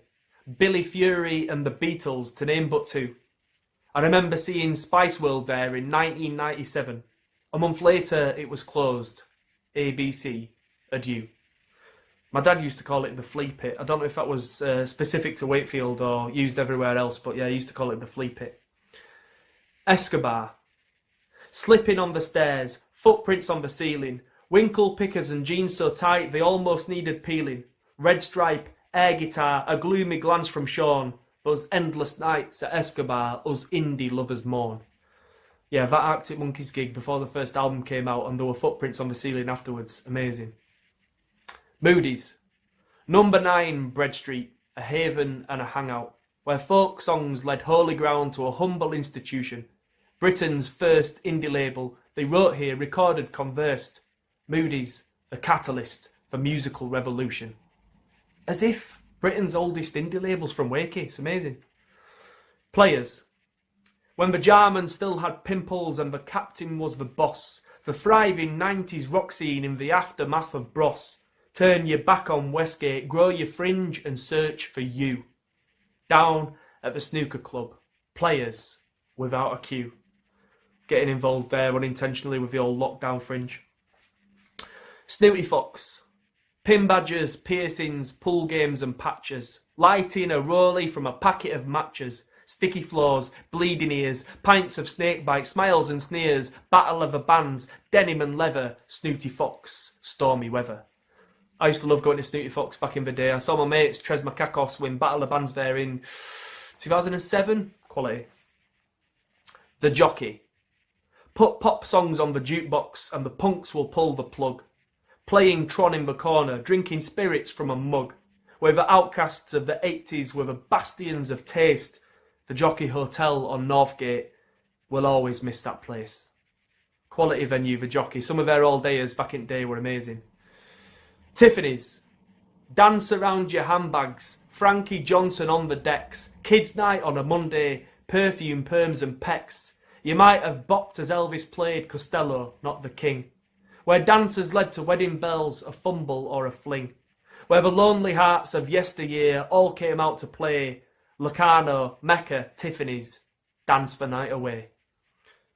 Billy Fury and the Beatles, to name but 2. I remember seeing Spice World there in 1997. A month later, it was closed. ABC, adieu. My dad used to call it the flea pit. I don't know if that was specific to Wakefield or used everywhere else, but yeah, he used to call it the flea pit. Escobar. Slipping on the stairs, footprints on the ceiling, winkle pickers and jeans so tight they almost needed peeling. Red stripe, air guitar, a gloomy glance from Sean. Those endless nights at Escobar, us indie lovers mourn. Yeah, that Arctic Monkeys gig before the first album came out, and there were footprints on the ceiling afterwards. Amazing. Moody's. Number 9 Bread Street, a haven and a hangout, where folk songs led holy ground to a humble institution. Britain's first indie label, they wrote here, recorded, conversed. Moody's, the catalyst for musical revolution. As if Britain's oldest indie label's from Wakey. It's amazing. Players. When the Jarman still had pimples and the captain was the boss. The thriving 90s rock scene in the aftermath of Bros. Turn your back on Westgate, grow your fringe and search for you. Down at the snooker club. Players without a queue. Getting involved there unintentionally with the old lockdown fringe. Snooty Fox. Pin badges, piercings, pool games and patches. Lighting a rollie from a packet of matches. Sticky floors, bleeding ears, pints of snake bite, smiles and sneers. Battle of the bands, denim and leather. Snooty Fox, stormy weather. I used to love going to Snooty Fox back in the day. I saw my mates Tres Macacos win Battle of Bands there in 2007. Quality. The Jockey. Put pop songs on the jukebox and the punks will pull the plug. Playing Tron in the corner, drinking spirits from a mug. We're the outcasts of the 80s, we're the bastions of taste. The Jockey Hotel on Northgate, we'll always miss that place. Quality venue, the Jockey. Some of their all-dayers back in the day were amazing. Tiffany's. Dance around your handbags. Frankie Johnson on the decks. Kids' night on a Monday. Perfume, perms and pecs. You might have bopped as Elvis played Costello, not the King. Where dancers led to wedding bells, a fumble or a fling. Where the lonely hearts of yesteryear all came out to play. Locarno, Mecca, Tiffany's. Dance the night away.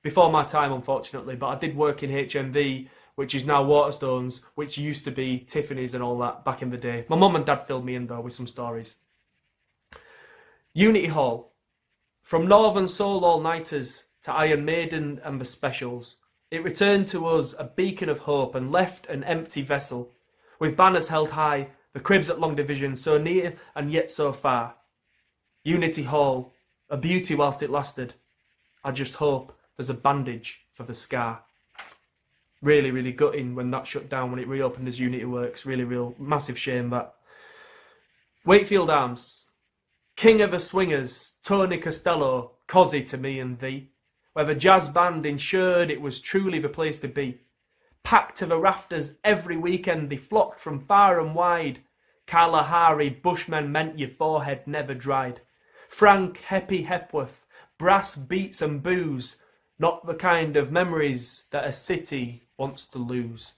Before my time, unfortunately, but I did work in HMV, which is now Waterstones, which used to be Tiffany's and all that back in the day. My mum and dad filled me in, though, with some stories. Unity Hall. From Northern Soul All-Nighters to Iron Maiden and the Specials, it returned to us a beacon of hope and left an empty vessel, with banners held high, the cribs at Long Division, so near and yet so far. Unity Hall, a beauty whilst it lasted. I just hope there's a bandage for the scar. Really, really gutting when that shut down, when it reopened as Unity Works. Really, real massive shame that. Wakefield Arms. King of the Swingers, Tony Costello, cosy to me and thee. Where the jazz band ensured it was truly the place to be. Packed to the rafters every weekend, they flocked from far and wide. Kalahari bushmen meant your forehead never dried. Frank Heppy Hepworth, brass beats and booze, not the kind of memories that a city wants to lose.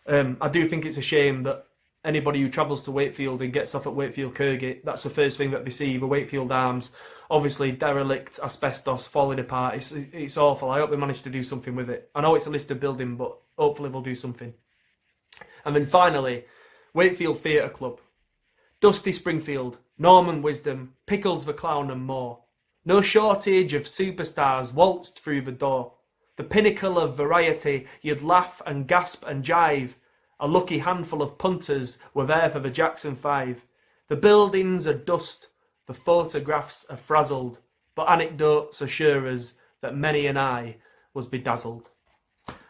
I do think it's a shame that anybody who travels to Wakefield and gets off at Wakefield Kirkgate, that's the first thing that they see, the Wakefield Arms. Obviously, derelict, asbestos, falling apart. It's awful. I hope they manage to do something with it. I know it's a listed building, but hopefully they'll do something. And then finally, Wakefield Theatre Club. Dusty Springfield, Norman Wisdom, Pickles the Clown and more. No shortage of superstars waltzed through the door. The pinnacle of variety, you'd laugh and gasp and jive. A lucky handful of punters were there for the Jackson 5. The buildings are dust, the photographs are frazzled, but anecdotes assure us that many an eye was bedazzled.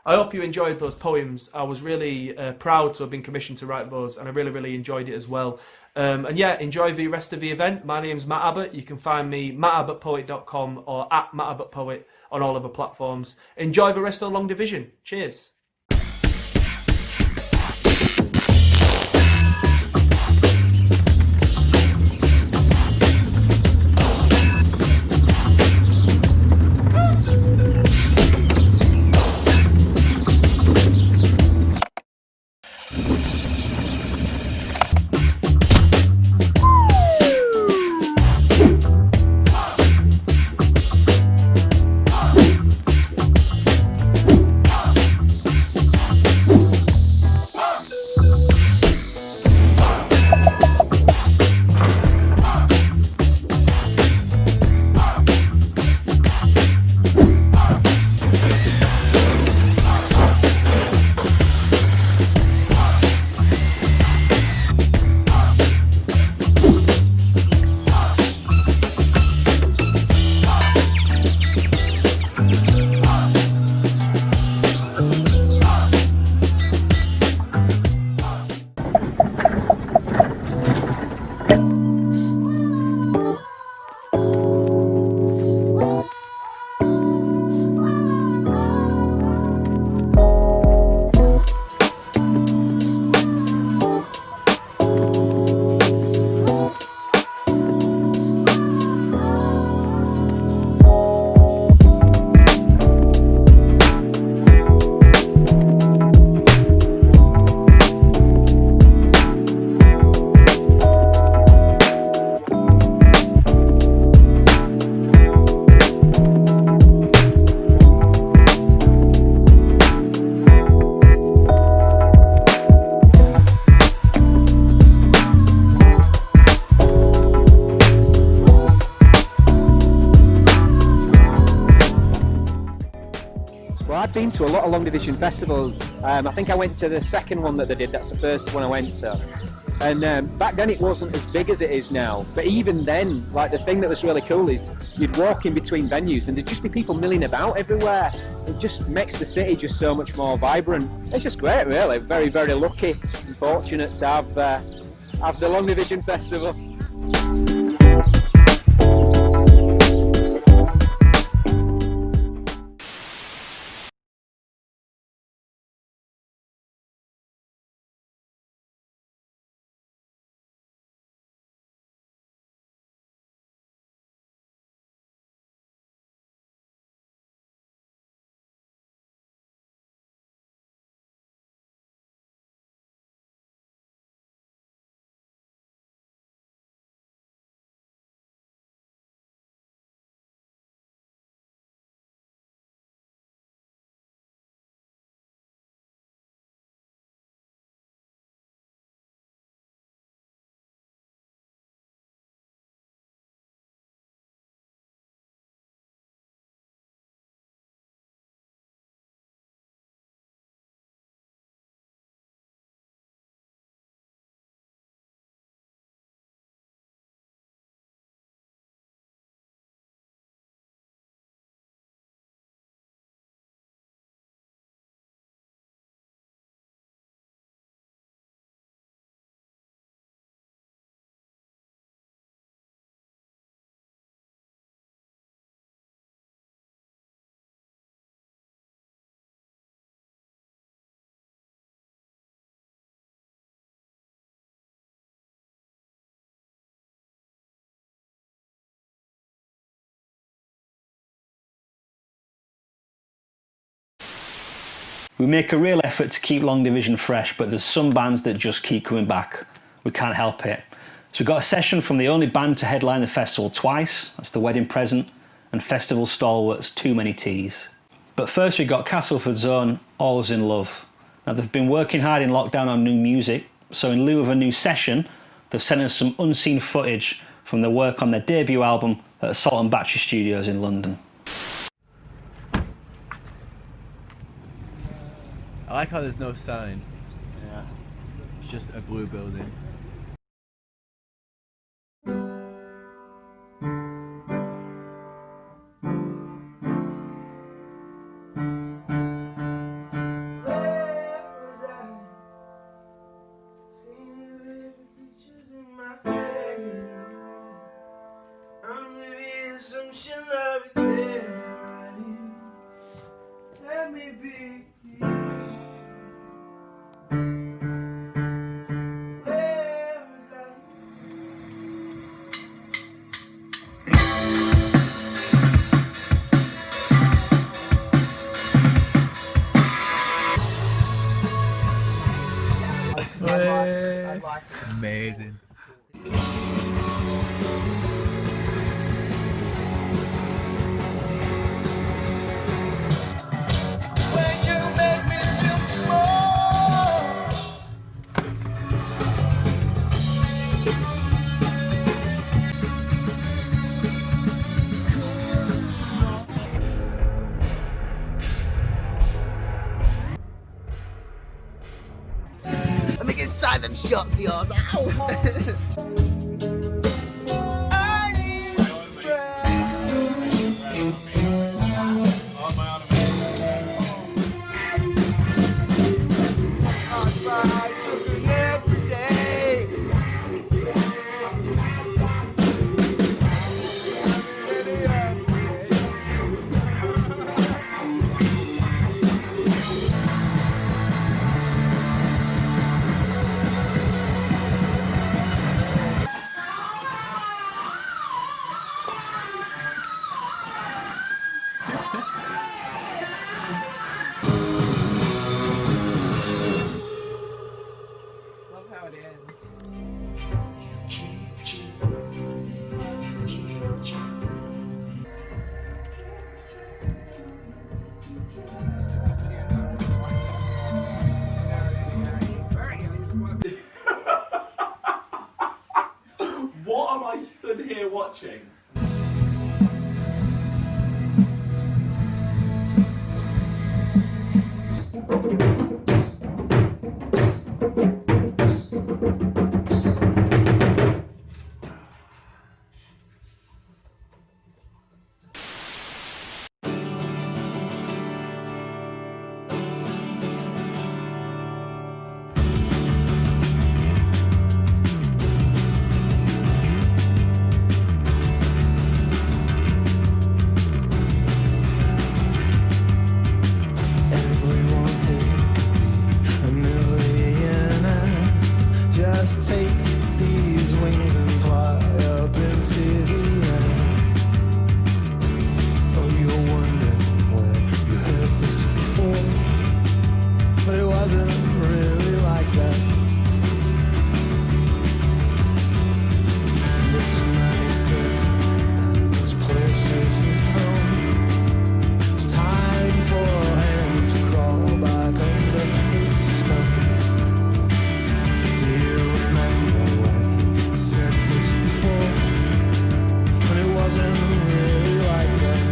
I hope you enjoyed those poems. I was really proud to have been commissioned to write those, and I really, really enjoyed it as well. And yeah, enjoy the rest of the event. My name's Matt Abbott. You can find me mattabbottpoet.com or at mattabbottpoet on all of the platforms. Enjoy the rest of the Long Division. Cheers. Been to a lot of Long Division festivals. I think I went to the second one that they did. That's the first one I went to. And back then it wasn't as big as it is now. But even then, like, the thing that was really cool is you'd walk in between venues and there'd just be people milling about everywhere. It just makes the city just so much more vibrant. It's just great, really. Very, very lucky and fortunate to have the Long Division Festival. We make a real effort to keep Long Division fresh, but there's some bands that just keep coming back. We can't help it. So we've got a session from the only band to headline the festival twice, that's The Wedding Present, and festival stalwarts Too Many Teas. But first we got Castleford's own Allusinlove. Now they've been working hard in lockdown on new music, so in lieu of a new session, they've sent us some unseen footage from their work on their debut album at Salt and Battery Studios in London. I like how there's no sign. Yeah. It's just a blue building. Amazing. Let me get inside them shots of yours. Ow! What am I stood here watching? Just take these wings and fly up into the air. Oh, you're wondering where you heard this before, but it wasn't really like that. This man is certain that this place is his home. It's time for him to crawl back under his stone. Said this before, but it wasn't really like that.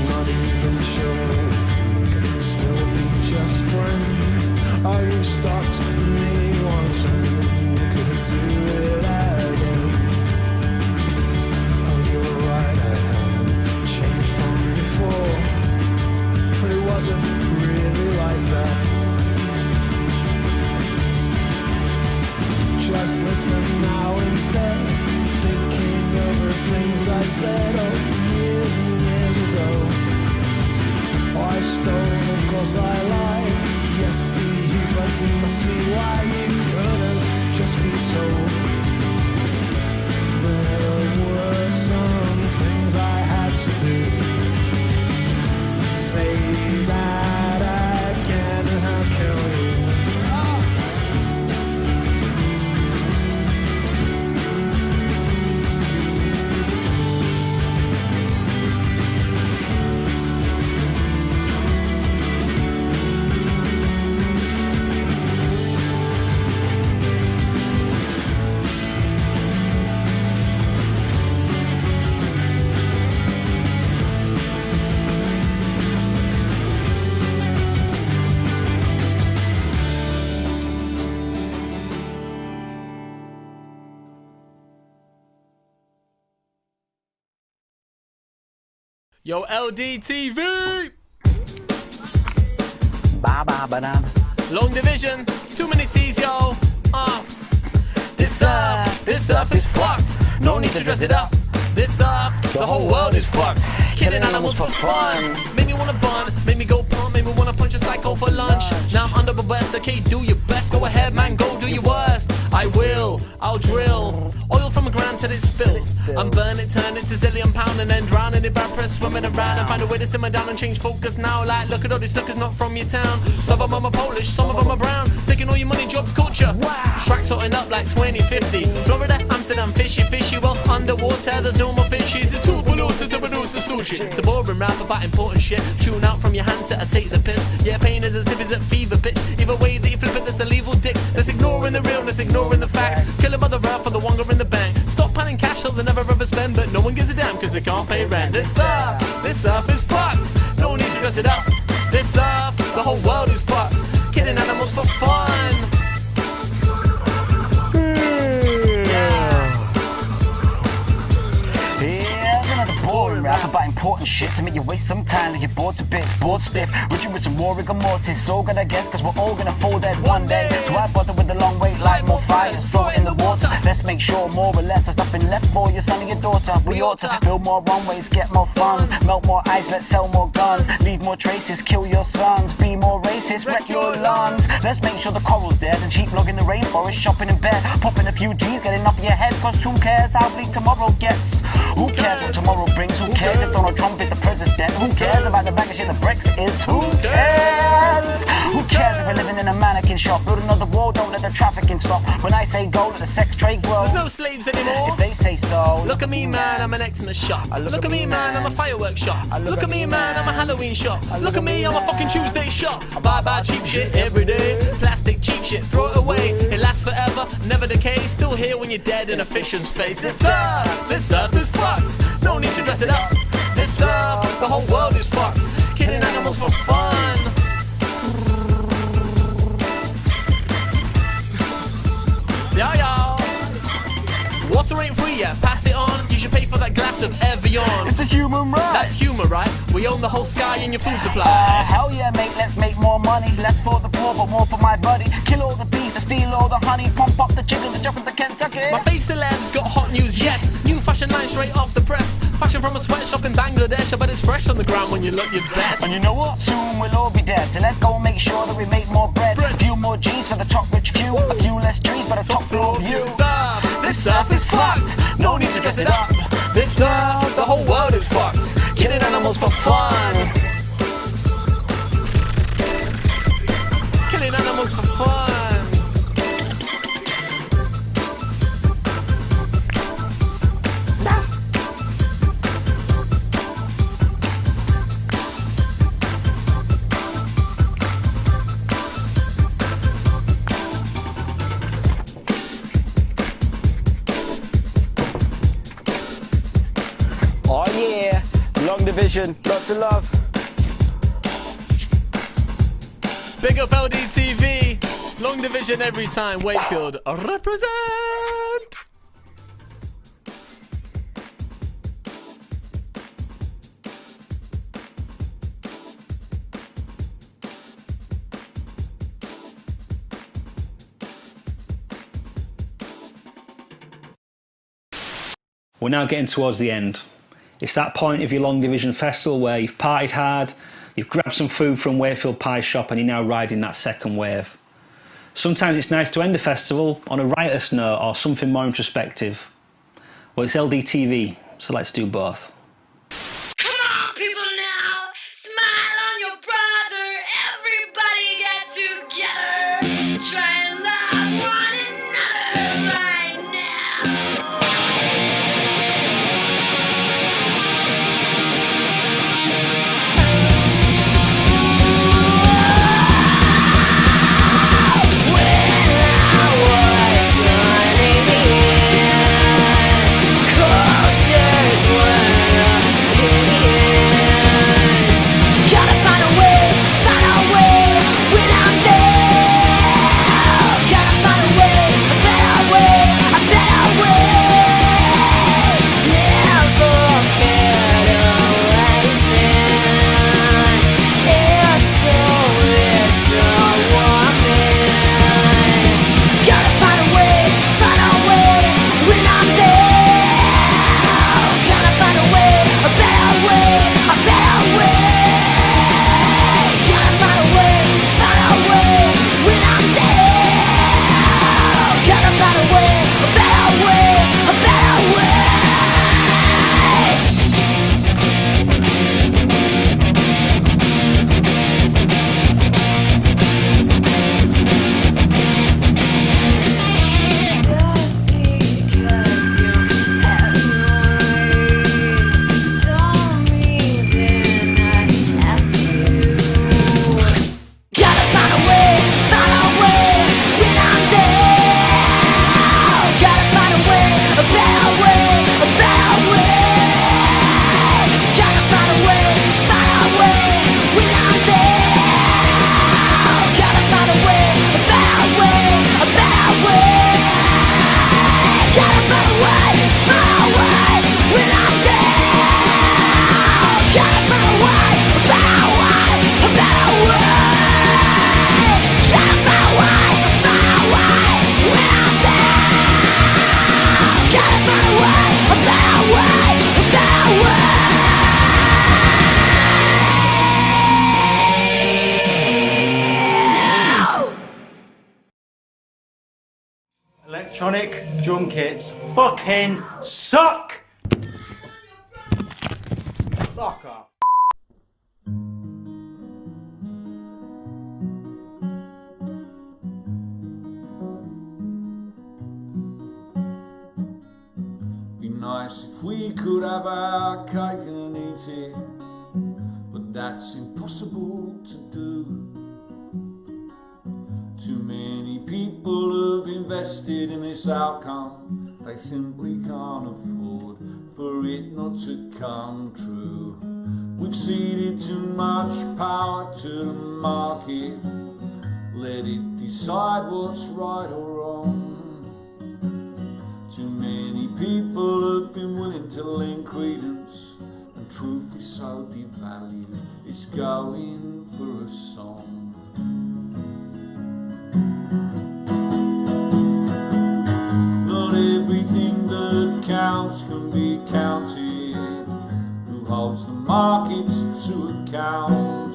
Not even sure if we can still be just friends. Oh, you stopped me once and you could do it again. Oh, you're right, I haven't changed from before, but it wasn't really like that. Just listen now instead, thinking of the things I said. Oh, course I lied. Yes to you, but you must see why you couldn't just be told. There were some things I had to do. Say that again and I'll kill you. Yo, LDTV! Long division, it's too many T's, yo. This stuff is fucked. No need to dress it up. This stuff, the whole world is fucked. Killing animals for fun. Make me wanna bun, make me go pump, make me wanna punch a psycho for lunch. Now I'm under arrest, okay, do your best. Go ahead, man, go do your worst. I will, I'll drill oil from the ground till it spills. And burn it, turn it to zillion pound, and then drown in it, bad press, swimming around and find a way to simmer down and change focus now. Like, look at all these suckers not from your town. Some of them are Polish, some of them are brown. Taking all your money, jobs, culture. Tracks sorting up like 2050. Florida, Amsterdam, fishy, fishy. Well, underwater, there's no more fishies. It's too below to produce a sushi. It's a boring rap about important shit. Tune out from your handset, I take the piss. Yeah, pain is as if it's at fever pitch. Either way that you flip it, that's a lethal dick. That's ignoring the realness, ignoring the facts. Killing Mother Earth for the longer in the bank. Stop panning cash till they never ever spend, but no one gives a damn cause they can't pay rent. This stuff is fucked. No need to dress it up. This stuff, the whole world is fucked. Killing animals for fun. Boring rap about important shit to make you waste some time like you're bored to bits, bored stiff. Richard with some more rigor mortis, so good I guess, cause we're all gonna fall dead one day. So I bother with the long wait, light more fires, throw it in the water. Let's make sure more or less there's nothing left for your son and your daughter. We ought to build more runways, get more funds, melt more ice, let's sell more guns, leave more traces, kill your sons, be more racist, wreck your lungs. Let's make sure the coral's dead and cheap logging the rainforest, shopping in bed, popping a few G's, getting off your head, cause who cares how bleak tomorrow gets? Who cares what tomorrow brings? Who cares if Donald Trump is the president? Who cares about the bag of shit that Brexit is? Who cares? Who cares if we're living in a mannequin shop? Build another wall, don't let the trafficking stop. When I say go, let the sex trade grow. There's no slaves anymore. If they say so. Look at me, man, I'm an Xmas shop. Look at me, man, I'm a fireworks shop. Look at me, man, I'm a Halloween shop. Look at me, I'm a fucking Tuesday shop. I buy cheap shit every day. Plastic cheap shit, throw it away. It lasts forever, never decays. Still here when you're dead in a fisher's face. This stuff is fucked. No need to dress it up. This stuff, the whole world is fucked. Killing animals for fun. Yeah. Water ain't free yet, pass it on. You should pay for that glass of Evian. It's a human right. That's human, right? We own the whole sky and your food supply. Hell yeah, mate, let's make more money. Less for the poor, but more for my buddy. Kill all the beef, steal all the honey. Pump up the chicken, the jump into Kentucky. My fave celebs got hot news, yes. New fashion line straight off the press. Fashion from a sweatshop in Bangladesh. I bet it's fresh on the ground when you look your best. And you know what? Soon we'll all be dead. So let's go and make sure that we make more bread. A few more G's for the top rich few. A few less trees, but a top floor view. This stuff is fucked. No need to dress it up. This stuff, the whole world is fucked. Killing animals for fun. Killing animals for fun. Oh yeah, long division, lots of love. Big up LDTV, long division every time. Wakefield represent. We're now getting towards the end. It's that point of your long division festival where you've partied hard, You've grabbed some food from Wakefield Pie Shop and you're now riding that second wave. Sometimes it's nice to end a festival on a riotous note or something more introspective. Well, it's LDTV, so let's do both. Come on, people now, smile on your brother. Everybody get together. Try and love one another right now. Electronic drum kits fucking suck! Fuck off. Be nice if we could have our cake and eat it, but that's impossible to do. Too many people have invested in this outcome, they simply can't afford for it not to come true. We've ceded too much power to the market, let it decide what's right or wrong. Too many people have been willing to lend credence, and truth is so devalued, it's going for a song. Not everything that counts can be counted. Who holds the markets to account?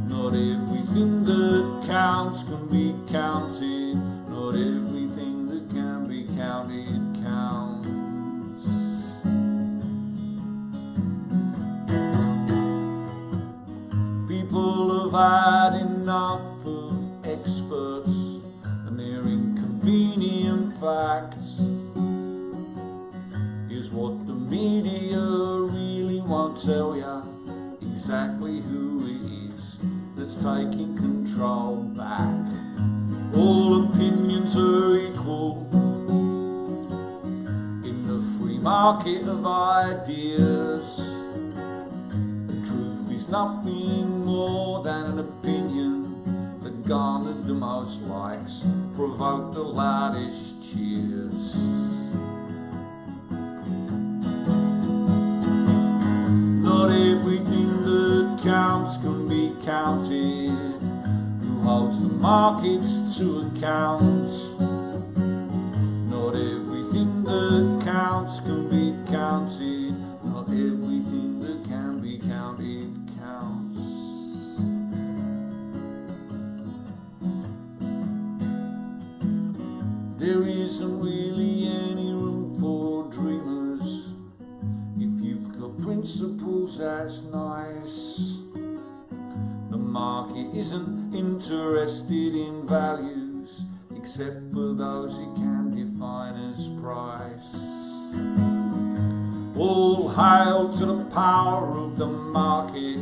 Not everything that counts can be counted. Not everything that can be counted counts. People have had enough of experts and their inconvenient facts. Here's what the media really won't tell ya, exactly who it is that's taking control back. All opinions are equal in the free market of ideas. The truth is nothing more than an opinion that garnered the most likes, provoked the loudest cheers. Not everything that counts can be counted. Who holds the markets to account? Not everything that counts can be counted. Not everything that can be counted counts. There isn't really any room for dreamers. If you've got principles, that's nice. The market isn't interested in values, except for those it can define as price. All hail to the power of the market,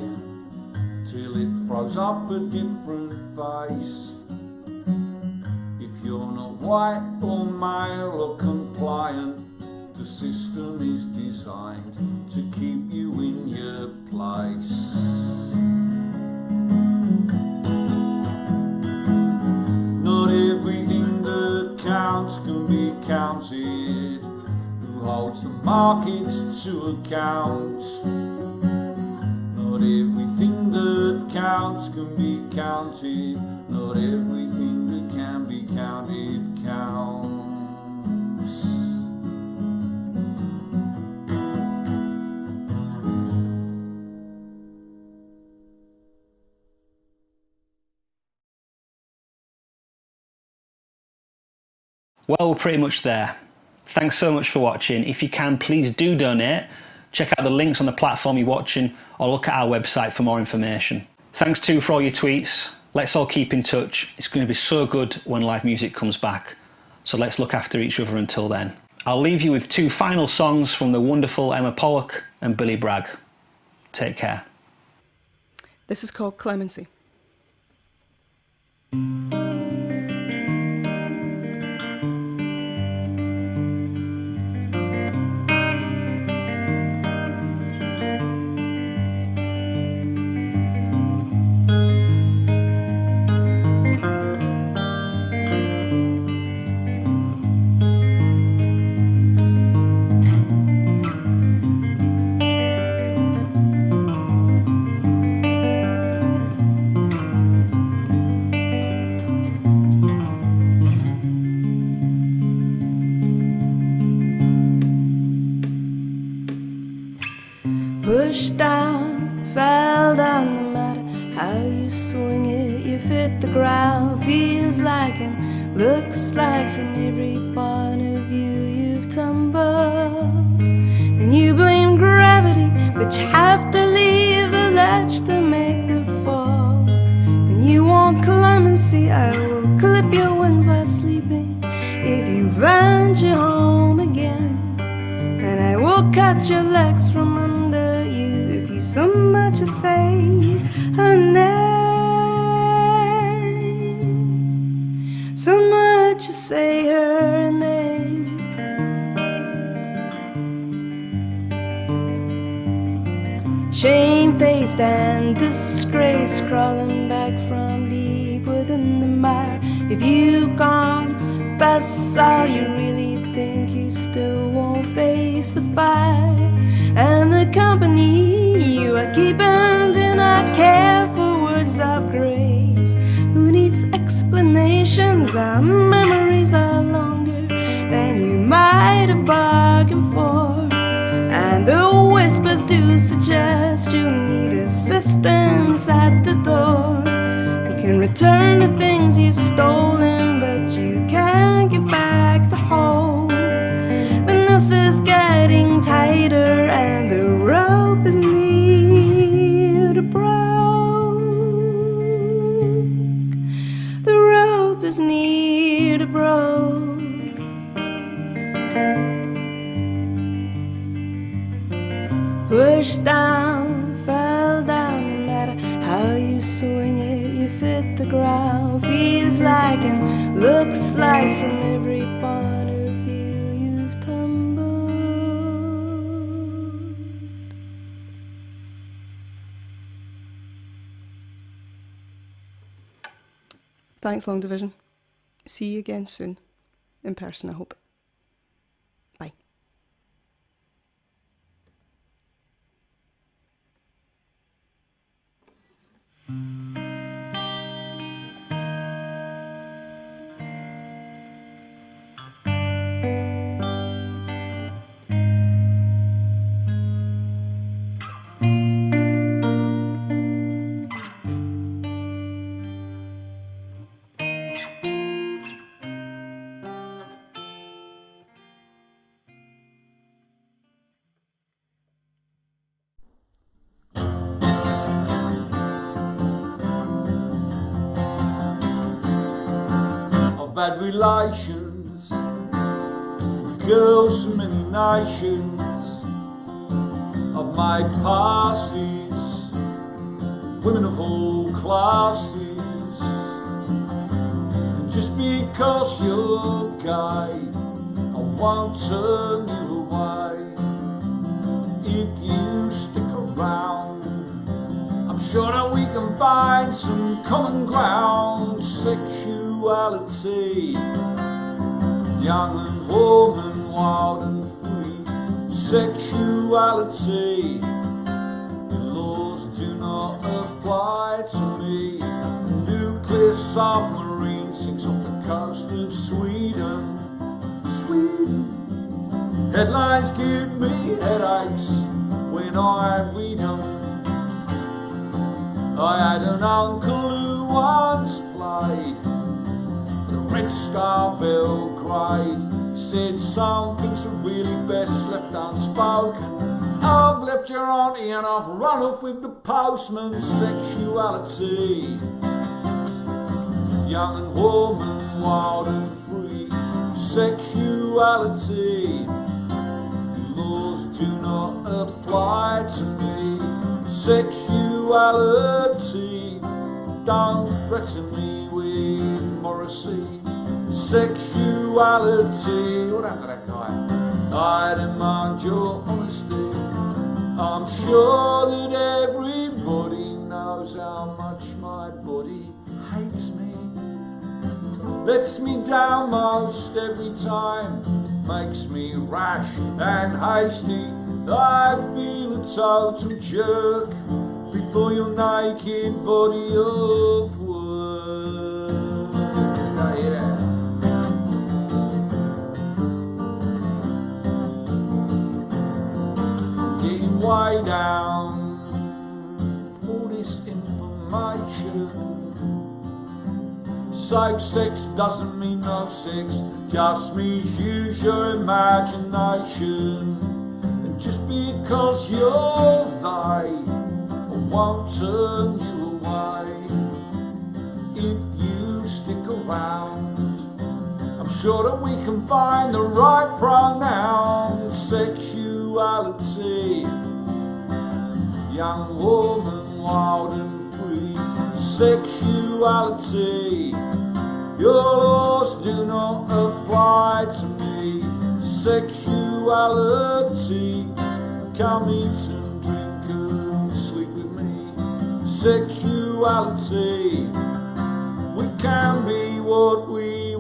till it throws up a different face. If you're not white or male or compliant, the system is designed to keep you in your place. Not everything that counts can be counted. Who holds the markets to account? Not everything that counts can be counted. Not everything that can be counted counts. Well, we're pretty much there. Thanks so much for watching. If you can, please do donate. Check out the links on the platform you're watching, or look at our website for more information. Thanks too for all your tweets. Let's all keep in touch. It's going to be so good when live music comes back. So let's look after each other until then. I'll leave you with two final songs from the wonderful Emma Pollock and Billy Bragg. Take care. This is called Clemency. Pushed down, fell down, no matter how you swing it, you fit the ground. Feels like and looks like from every point of view you've tumbled. And you blame gravity, but you have to leave the ledge to make the fall. And you want clemency, I will clip your wings while sleeping if you venture home again. And I will cut your legs from under you if you so much as say her name. So much as say her name. Shame-faced and disgraced, crawling back from deep within the mire. If you confess all you really think, you still won't face the fire. And the company you are keeping do not care for words of grace. Who needs explanations? Our memories are longer than you might have bargained for. And the whispers do suggest you need assistance at the door. You can return the things you've stolen, but you can't give back the whole. The noose is getting tighter and the rope is near to broke. The rope is near to broke. Pushed down, fell down, no matter how you swing it, you fit the ground. Feels like and looks like from every point of view you've tumbled. Thanks, Long Division. See you again soon. In person, I hope. Bye. I've had relations with girls from many nations. I've made passes, women of all classes. And just because you're gay, I won't turn you away. If you stick around, I'm sure that we can find some common ground. Sexuality, young and warm and wild and free. Sexuality, the laws do not apply to me. A nuclear submarine sinks off the coast of Sweden. Headlines give me headaches when I read them. I had an uncle who once played the Red Star Belgrade. He said some things are really best left unspoken. I've left your auntie and I've run off with the postman. Sexuality, young and warm and wild and free. Sexuality, laws do not apply to me. Sexuality, don't threaten me with Morrissey. Sexuality, what happened to that guy? I demand your honesty. I'm sure that everybody knows how much my body hates me. Lets me down most every time, makes me rash and hasty. I feel a total jerk before your naked body of work. Yeah. Getting way down with all this information. Safe sex doesn't mean no sex, just means use your imagination. And just because you're they, I won't turn you away. If you stick around, I'm sure that we can find the right pronoun. Sexuality, young woman, wild and free. Sexuality, your laws do not apply to me. Sexuality, come eat and drink and sleep with me. Sexuality, we can be what we